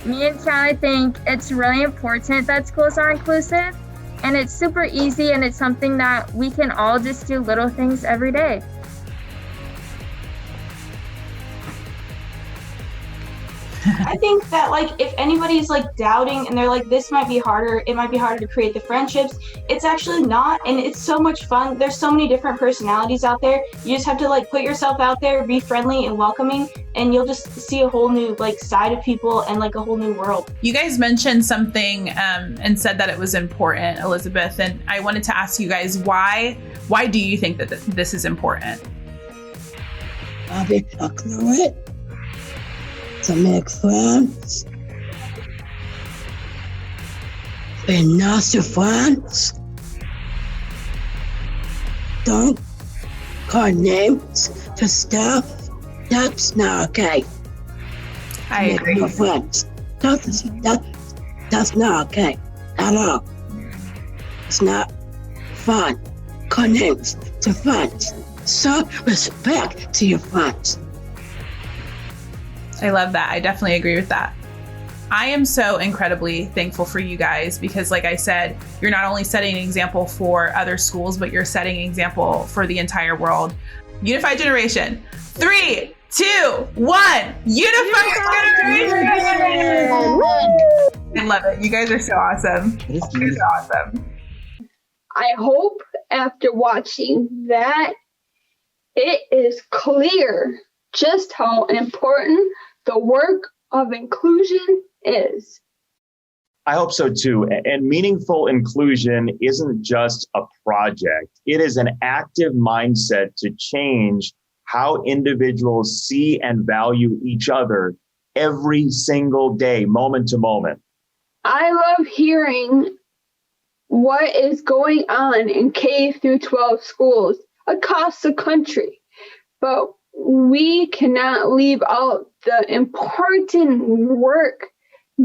Me and Callie think it's really important that schools are inclusive, and it's super easy, and it's something that we can all just do little things every day. I think that if anybody's doubting and they're like, this might be harder, it might be harder to create the friendships, it's actually not, and it's so much fun. There's so many different personalities out there. You just have to put yourself out there, be friendly and welcoming, and you'll just see a whole new side of people and a whole new world. You guys mentioned something and said that it was important, Elizabeth, and I wanted to ask you guys why do you think that this is important? To make friends. Be nice to friends. Don't call names to stuff. That's not okay. I agree. For friends. That's not okay at all. It's not fun. Call names to friends. Show respect to your friends. I love that. I definitely agree with that. I am so incredibly thankful for you guys because, like I said, you're not only setting an example for other schools, but you're setting an example for the entire world. Unified generation. 3, 2, 1. Unified generation. I love it. You guys are so awesome. You're so awesome. I hope after watching that, it is clear just how important the work of inclusion is. I hope so too. And meaningful inclusion isn't just a project. It is an active mindset to change how individuals see and value each other every single day, moment to moment. I love hearing what is going on in K through 12 schools across the country, but we cannot leave out the important work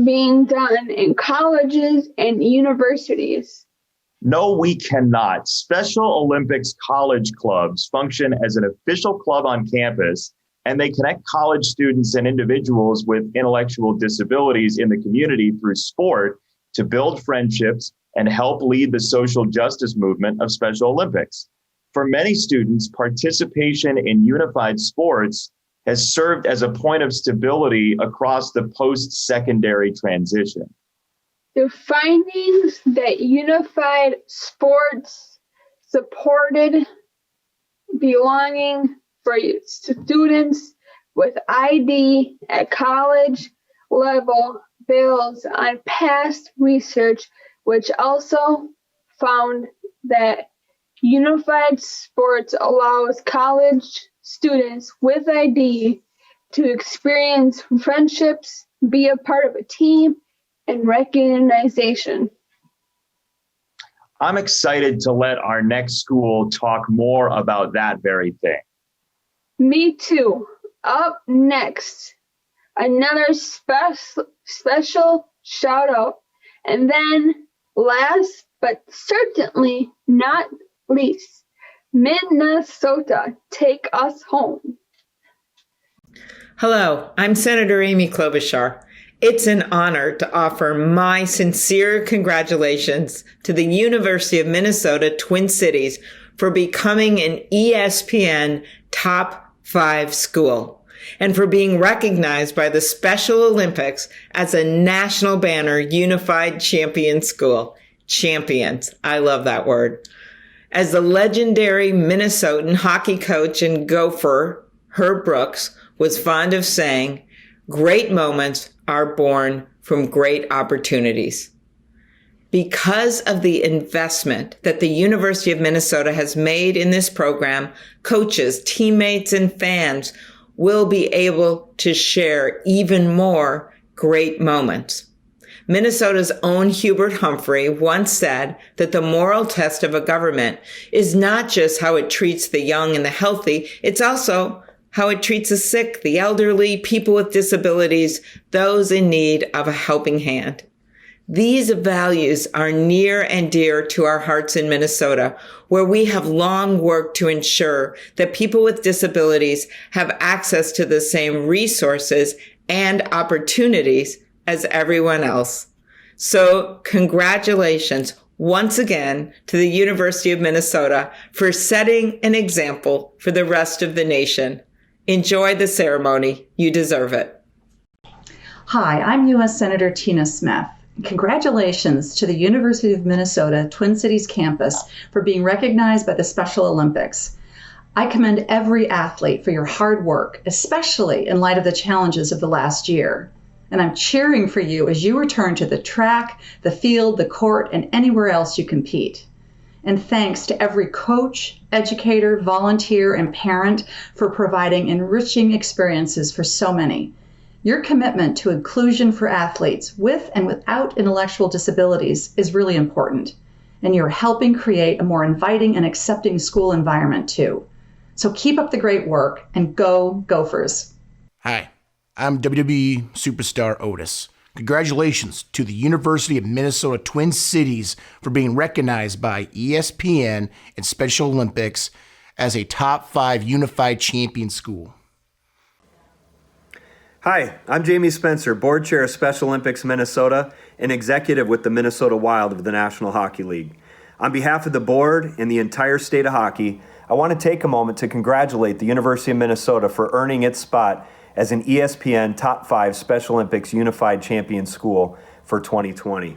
being done in colleges and universities. No, we cannot. Special Olympics college clubs function as an official club on campus, and they connect college students and individuals with intellectual disabilities in the community through sport to build friendships and help lead the social justice movement of Special Olympics. For many students, participation in unified sports has served as a point of stability across the post-secondary transition. The findings that unified sports supported belonging for students with ID at college level builds on past research, which also found that unified sports allows college students with ID to experience friendships, be a part of a team, and recognition. I'm excited to let our next school talk more about that very thing. Me too. Up next, another special shout out. And then last but certainly not least, Minnesota, take us home. Hello, I'm Senator Amy Klobuchar. It's an honor to offer my sincere congratulations to the University of Minnesota Twin Cities for becoming an ESPN Top 5 school and for being recognized by the Special Olympics as a National Banner Unified Champion School. Champions. I love that word. As the legendary Minnesotan hockey coach and gopher Herb Brooks was fond of saying, great moments are born from great opportunities. Because of the investment that the University of Minnesota has made in this program, coaches, teammates, and fans will be able to share even more great moments. Minnesota's own Hubert Humphrey once said that the moral test of a government is not just how it treats the young and the healthy, it's also how it treats the sick, the elderly, people with disabilities, those in need of a helping hand. These values are near and dear to our hearts in Minnesota, where we have long worked to ensure that people with disabilities have access to the same resources and opportunities as everyone else. So congratulations once again to the University of Minnesota for setting an example for the rest of the nation. Enjoy the ceremony. You deserve it. Hi, I'm U.S. Senator Tina Smith. Congratulations to the University of Minnesota Twin Cities campus for being recognized by the Special Olympics. I commend every athlete for your hard work, especially in light of the challenges of the last year. And I'm cheering for you as you return to the track, the field, the court, and anywhere else you compete. And thanks to every coach, educator, volunteer, and parent for providing enriching experiences for so many. Your commitment to inclusion for athletes with and without intellectual disabilities is really important. And you're helping create a more inviting and accepting school environment too. So keep up the great work and go Gophers. Hi, I'm WWE superstar Otis. Congratulations to the University of Minnesota Twin Cities for being recognized by ESPN and Special Olympics as a top 5 unified champion school. Hi, I'm Jamie Spencer, Board Chair of Special Olympics Minnesota and executive with the Minnesota Wild of the National Hockey League. On behalf of the board and the entire state of hockey, I want to take a moment to congratulate the University of Minnesota for earning its spot as an ESPN Top 5 Special Olympics Unified Champion School for 2020.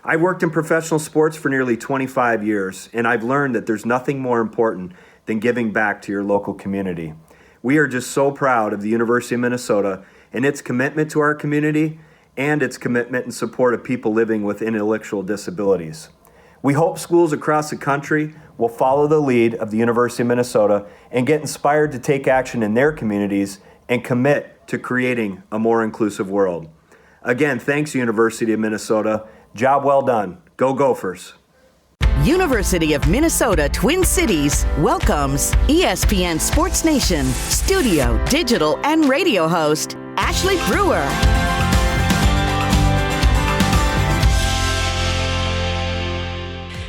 I worked in professional sports for nearly 25 years, and I've learned that there's nothing more important than giving back to your local community. We are just so proud of the University of Minnesota and its commitment to our community and its commitment and support of people living with intellectual disabilities. We hope schools across the country will follow the lead of the University of Minnesota and get inspired to take action in their communities and commit to creating a more inclusive world. Again, thanks, University of Minnesota. Job well done. Go Gophers. University of Minnesota Twin Cities welcomes ESPN Sports Nation studio, digital, and radio host, Ashley Brewer.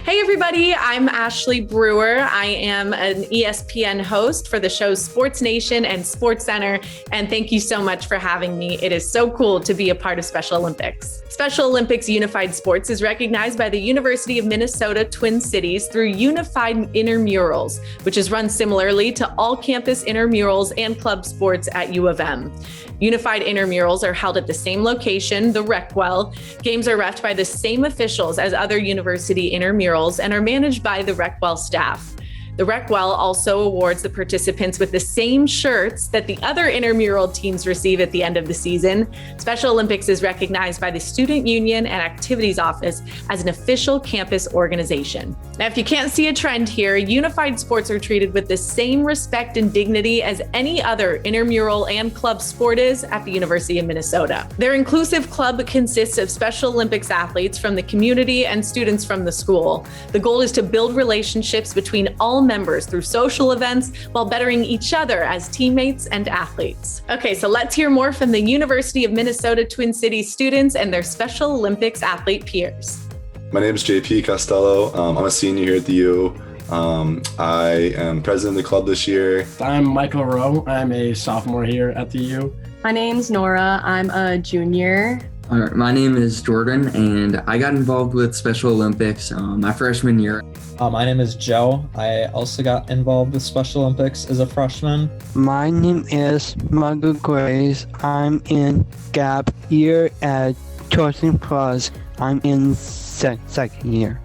Hey everybody, I'm Ashley Brewer. I am an ESPN host for the shows Sports Nation and Sports Center, and thank you so much for having me. It is so cool to be a part of Special Olympics. Special Olympics Unified Sports is recognized by the University of Minnesota Twin Cities through Unified Intramurals, which is run similarly to all campus intramurals and club sports at U of M. Unified intramurals are held at the same location, the Rec Well. Games are reffed by the same officials as other university intramurals and are managed by the Rec Well staff. The Rec Well also awards the participants with the same shirts that the other intramural teams receive at the end of the season. Special Olympics is recognized by the Student Union and Activities Office as an official campus organization. Now, if you can't see a trend here, unified sports are treated with the same respect and dignity as any other intramural and club sport is at the University of Minnesota. Their inclusive club consists of Special Olympics athletes from the community and students from the school. The goal is to build relationships between all members through social events while bettering each other as teammates and athletes. Okay, so let's hear more from the University of Minnesota Twin Cities students and their Special Olympics athlete peers. My name is JP Costello. I'm a senior here at the U. I am president of the club this year. I'm Michael Rowe. I'm a sophomore here at the U. My name's Nora. I'm a junior. My name is Jordan, and I got involved with Special Olympics my freshman year. My name is Joe. I also got involved with Special Olympics as a freshman. My name is Margaret Grace. I'm in gap year at Chosen Plus. I'm in second year.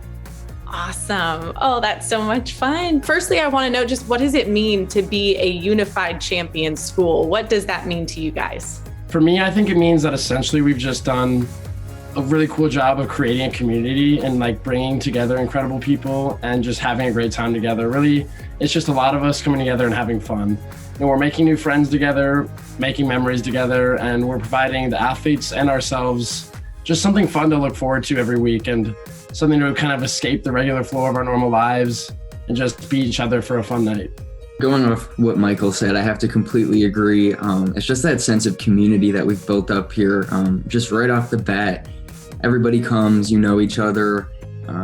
Awesome. Oh, that's so much fun. Firstly, I want to know just what does it mean to be a unified champion school? What does that mean to you guys? For me, I think it means that essentially we've just done a really cool job of creating a community and like bringing together incredible people and just having a great time together. Really, it's just a lot of us coming together and having fun. And we're making new friends together, making memories together, and we're providing the athletes and ourselves just something fun to look forward to every week and something to kind of escape the regular flow of our normal lives and just be each other for a fun night. Going off what Michael said, I have to completely agree. It's just that sense of community that we've built up here. Just right off the bat, everybody comes, you know each other,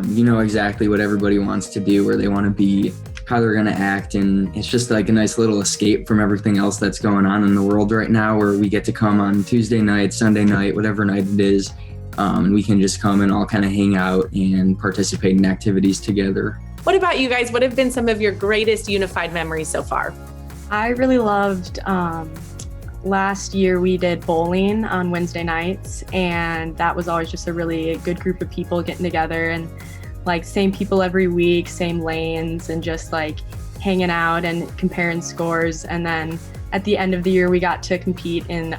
you know exactly what everybody wants to do, where they want to be, how they're going to act. And it's just like a nice little escape from everything else that's going on in the world right now, where we get to come on Tuesday night, Sunday night, whatever night it is. And we can just come and all kind of hang out and participate in activities together. What about you guys? What have been some of your greatest unified memories so far? I really loved last year we did bowling on Wednesday nights, and that was always just a really good group of people getting together and like same people every week, same lanes, and just like hanging out and comparing scores. And then at the end of the year, we got to compete in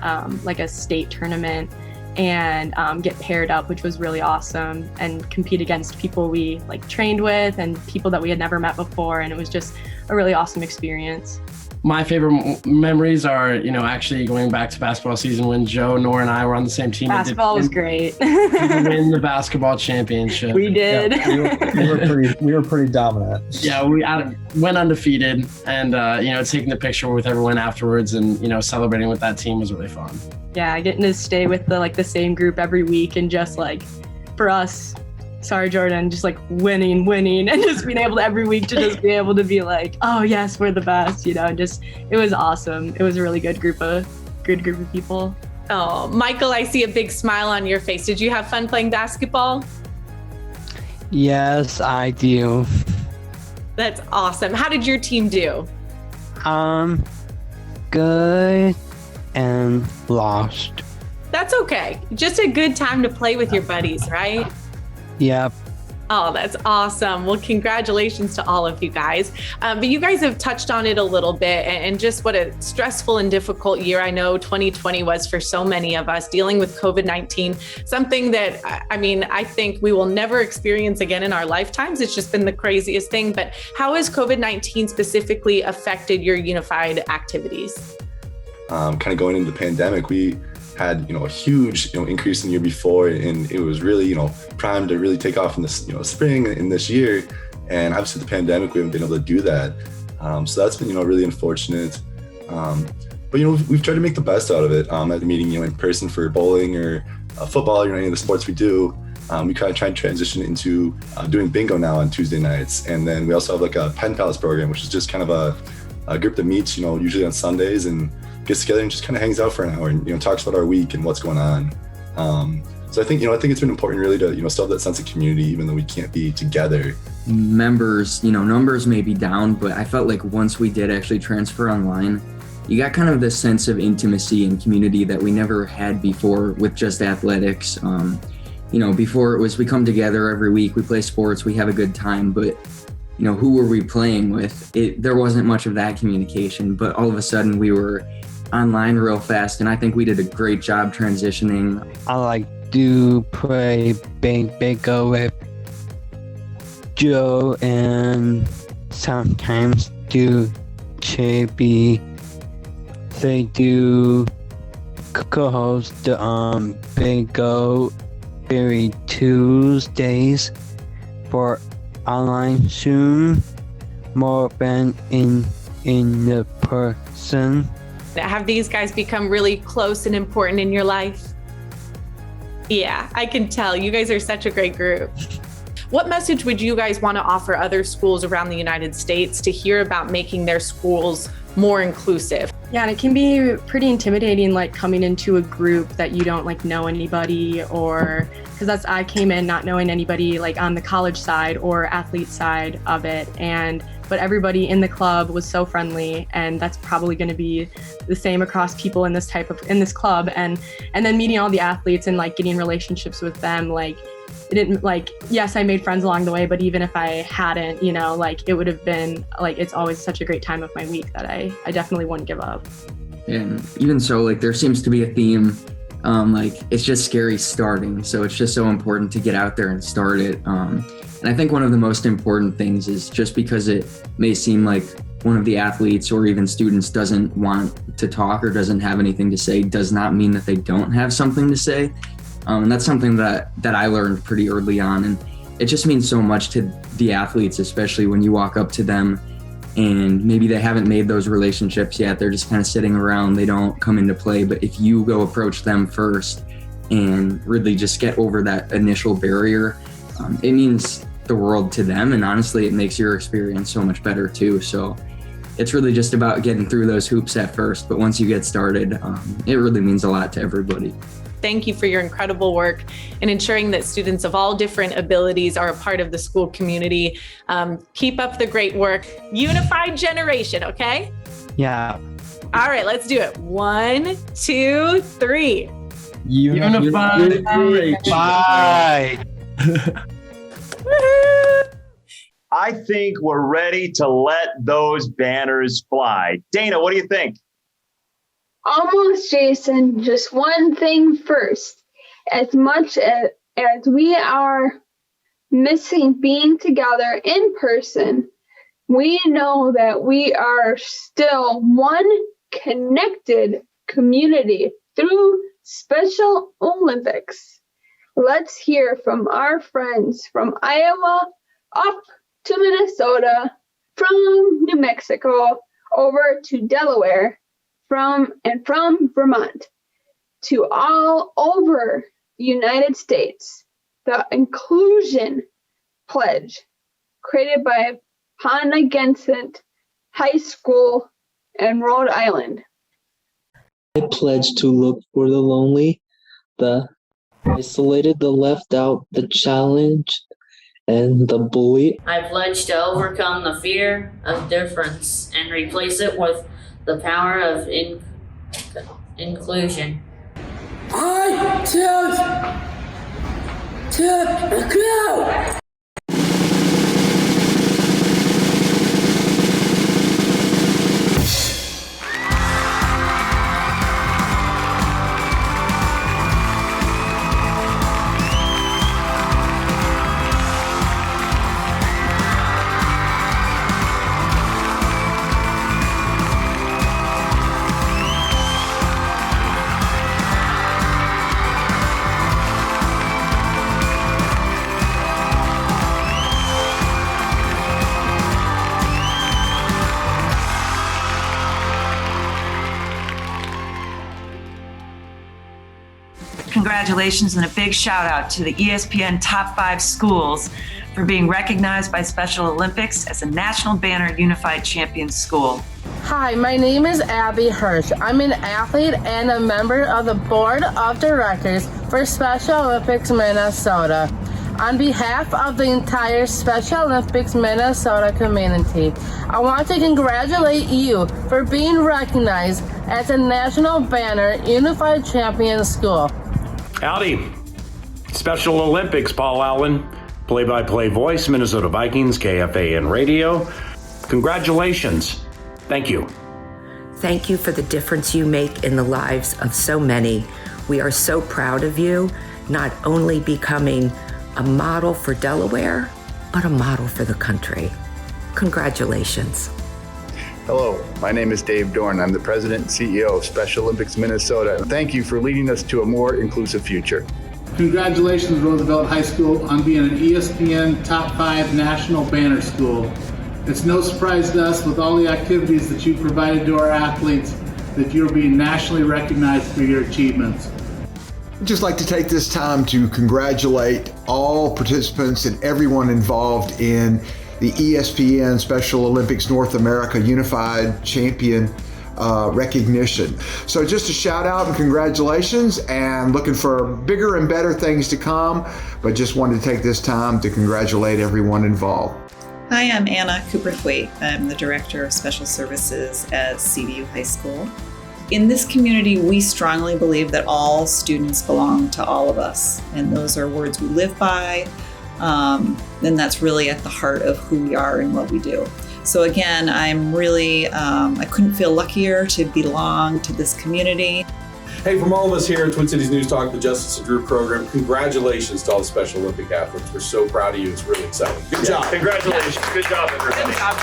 like a state tournament and get paired up, which was really awesome, and compete against people we like trained with and people that we had never met before. And it was just a really awesome experience. My favorite memories are, actually going back to basketball season when Joe, Nora, and I were on the same team. Basketball was great. We win the basketball championship. We did. Yeah, we were pretty dominant. Yeah, we went undefeated, and taking the picture with everyone afterwards and celebrating with that team was really fun. Yeah, getting to stay with the same group every week and just like for us. Sorry, Jordan, just like winning and just being able to every week to just be able to be like, oh yes, we're the best, just, it was awesome. It was a really good group of people. Oh, Michael, I see a big smile on your face. Did you have fun playing basketball? Yes, I do. That's awesome. How did your team do? Good and lost. That's okay. Just a good time to play with your buddies, right? Yep. Oh, that's awesome. Well, congratulations to all of you guys. But you guys have touched on it a little bit and just what a stressful and difficult year I know 2020 was for so many of us, dealing with COVID-19, something that, I think we will never experience again in our lifetimes. It's just been the craziest thing. But how has COVID-19 specifically affected your unified activities? Kind of going into the pandemic, we had a huge increase in the year before, and it was really primed to really take off in this spring in this year, and obviously the pandemic we haven't been able to do that, so that's been really unfortunate, but we've tried to make the best out of it, at the meeting in person for bowling or football or any of the sports we do, we kind of try and transition into doing bingo now on Tuesday nights. And then we also have like a Pen Pals program, which is just kind of a group that meets, usually on Sundays and gets together and just kind of hangs out for an hour and, talks about our week and what's going on. So I think it's been important really to, still have that sense of community, even though we can't be together. Members, numbers may be down, but I felt like once we did actually transfer online, you got kind of this sense of intimacy and community that we never had before with just athletics. Before it was we come together every week, we play sports, we have a good time, but who were we playing with? There wasn't much of that communication, but all of a sudden we were online real fast, and I think we did a great job transitioning. I like to play bingo with Joe, and sometimes do Chippy. They do co-host the bingo every Tuesdays for online Zoom more than in the person. Have these guys become really close and important in your life? Yeah, I can tell. You guys are such a great group. What message would you guys want to offer other schools around the United States to hear about making their schools more inclusive? Yeah, and it can be pretty intimidating, like coming into a group that you don't know anybody, or because I came in not knowing anybody on the college side or athlete side of it, but everybody in the club was so friendly, and that's probably going to be the same across people in this club, and then meeting all the athletes and getting relationships with them, it didn't yes, I made friends along the way, but even if I hadn't, it would have been it's always such a great time of my week that I definitely wouldn't give up. And even so, there seems to be a theme, it's just scary starting. So it's just so important to get out there and start it. And I think one of the most important things is just because it may seem like one of the athletes or even students doesn't want to talk or doesn't have anything to say, does not mean that they don't have something to say. And that's something that I learned pretty early on. And it just means so much to the athletes, especially when you walk up to them and maybe they haven't made those relationships yet. They're just kind of sitting around. They don't come into play. But if you go approach them first and really just get over that initial barrier, it means the world to them. And honestly, it makes your experience so much better too. So it's really just about getting through those hoops at first. But once you get started, it really means a lot to everybody. Thank you for your incredible work in ensuring that students of all different abilities are a part of the school community. Keep up the great work. Unified generation, okay? Yeah. All right, let's do it. 1, 2, 3. Unified generation. I think we're ready to let those banners fly. Dana, what do you think? Almost, Jason. Just one thing first. As much as we are missing being together in person, we know that we are still one connected community through Special Olympics. Let's hear from our friends from Iowa up to Minnesota, from New Mexico over to Delaware, from Vermont to all over the United States. The Inclusion Pledge, created by Ponegensett High School in Rhode Island. I pledge to look for the lonely, the isolated, the left out, the challenged, and the bullied. I pledge to overcome the fear of difference and replace it with the power of inclusion. I choose to grow. Congratulations and a big shout out to the ESPN Top 5 schools for being recognized by Special Olympics as a National Banner Unified Champion School. Hi, my name is Abby Hirsch. I'm an athlete and a member of the Board of Directors for Special Olympics Minnesota. On behalf of the entire Special Olympics Minnesota community, I want to congratulate you for being recognized as a National Banner Unified Champion School. Howdy. Special Olympics, Paul Allen, play-by-play voice, Minnesota Vikings, KFAN Radio. Congratulations. Thank you. Thank you for the difference you make in the lives of so many. We are so proud of you, not only becoming a model for Delaware, but a model for the country. Congratulations. Hello, my name is Dave Dorn. I'm the President and CEO of Special Olympics Minnesota. Thank you for leading us to a more inclusive future. Congratulations, Roosevelt High School, on being an ESPN Top 5 National Banner School. It's no surprise to us, with all the activities that you provided to our athletes, that you're being nationally recognized for your achievements. I'd just like to take this time to congratulate all participants and everyone involved in the ESPN Special Olympics North America Unified Champion recognition. So just a shout out and congratulations, and looking for bigger and better things to come, but just wanted to take this time to congratulate everyone involved. Hi, I'm Anna Postlethwait. I'm the Director of Special Services at CVU High School. In this community, we strongly believe that all students belong to all of us, and those are words we live by, and that's really at the heart of who we are and what we do. So again, I'm really, I couldn't feel luckier to belong to this community. Hey, from all of us here at Twin Cities News Talk, the Justice and Drew program, congratulations to all the Special Olympic athletes. We're so proud of you. It's really exciting. Good job. Congratulations. Good job, everybody. Good job.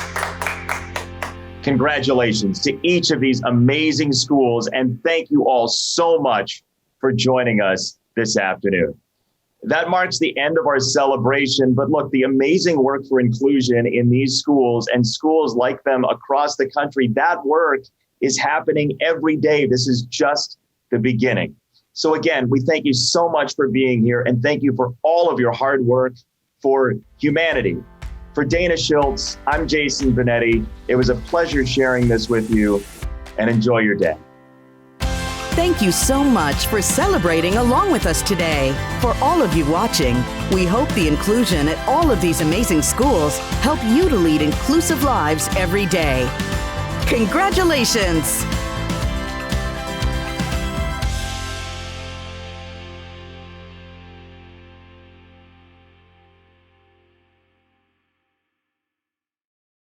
Congratulations to each of these amazing schools, and thank you all so much for joining us this afternoon. That marks the end of our celebration, but look, the amazing work for inclusion in these schools and schools like them across the country, that work is happening every day. This is just the beginning. So again, we thank you so much for being here, and thank you for all of your hard work for humanity. For Dana Schultz, I'm Jason Benetti. It was a pleasure sharing this with you, and enjoy your day. Thank you so much for celebrating along with us today. For all of you watching, we hope the inclusion at all of these amazing schools help you to lead inclusive lives every day. Congratulations!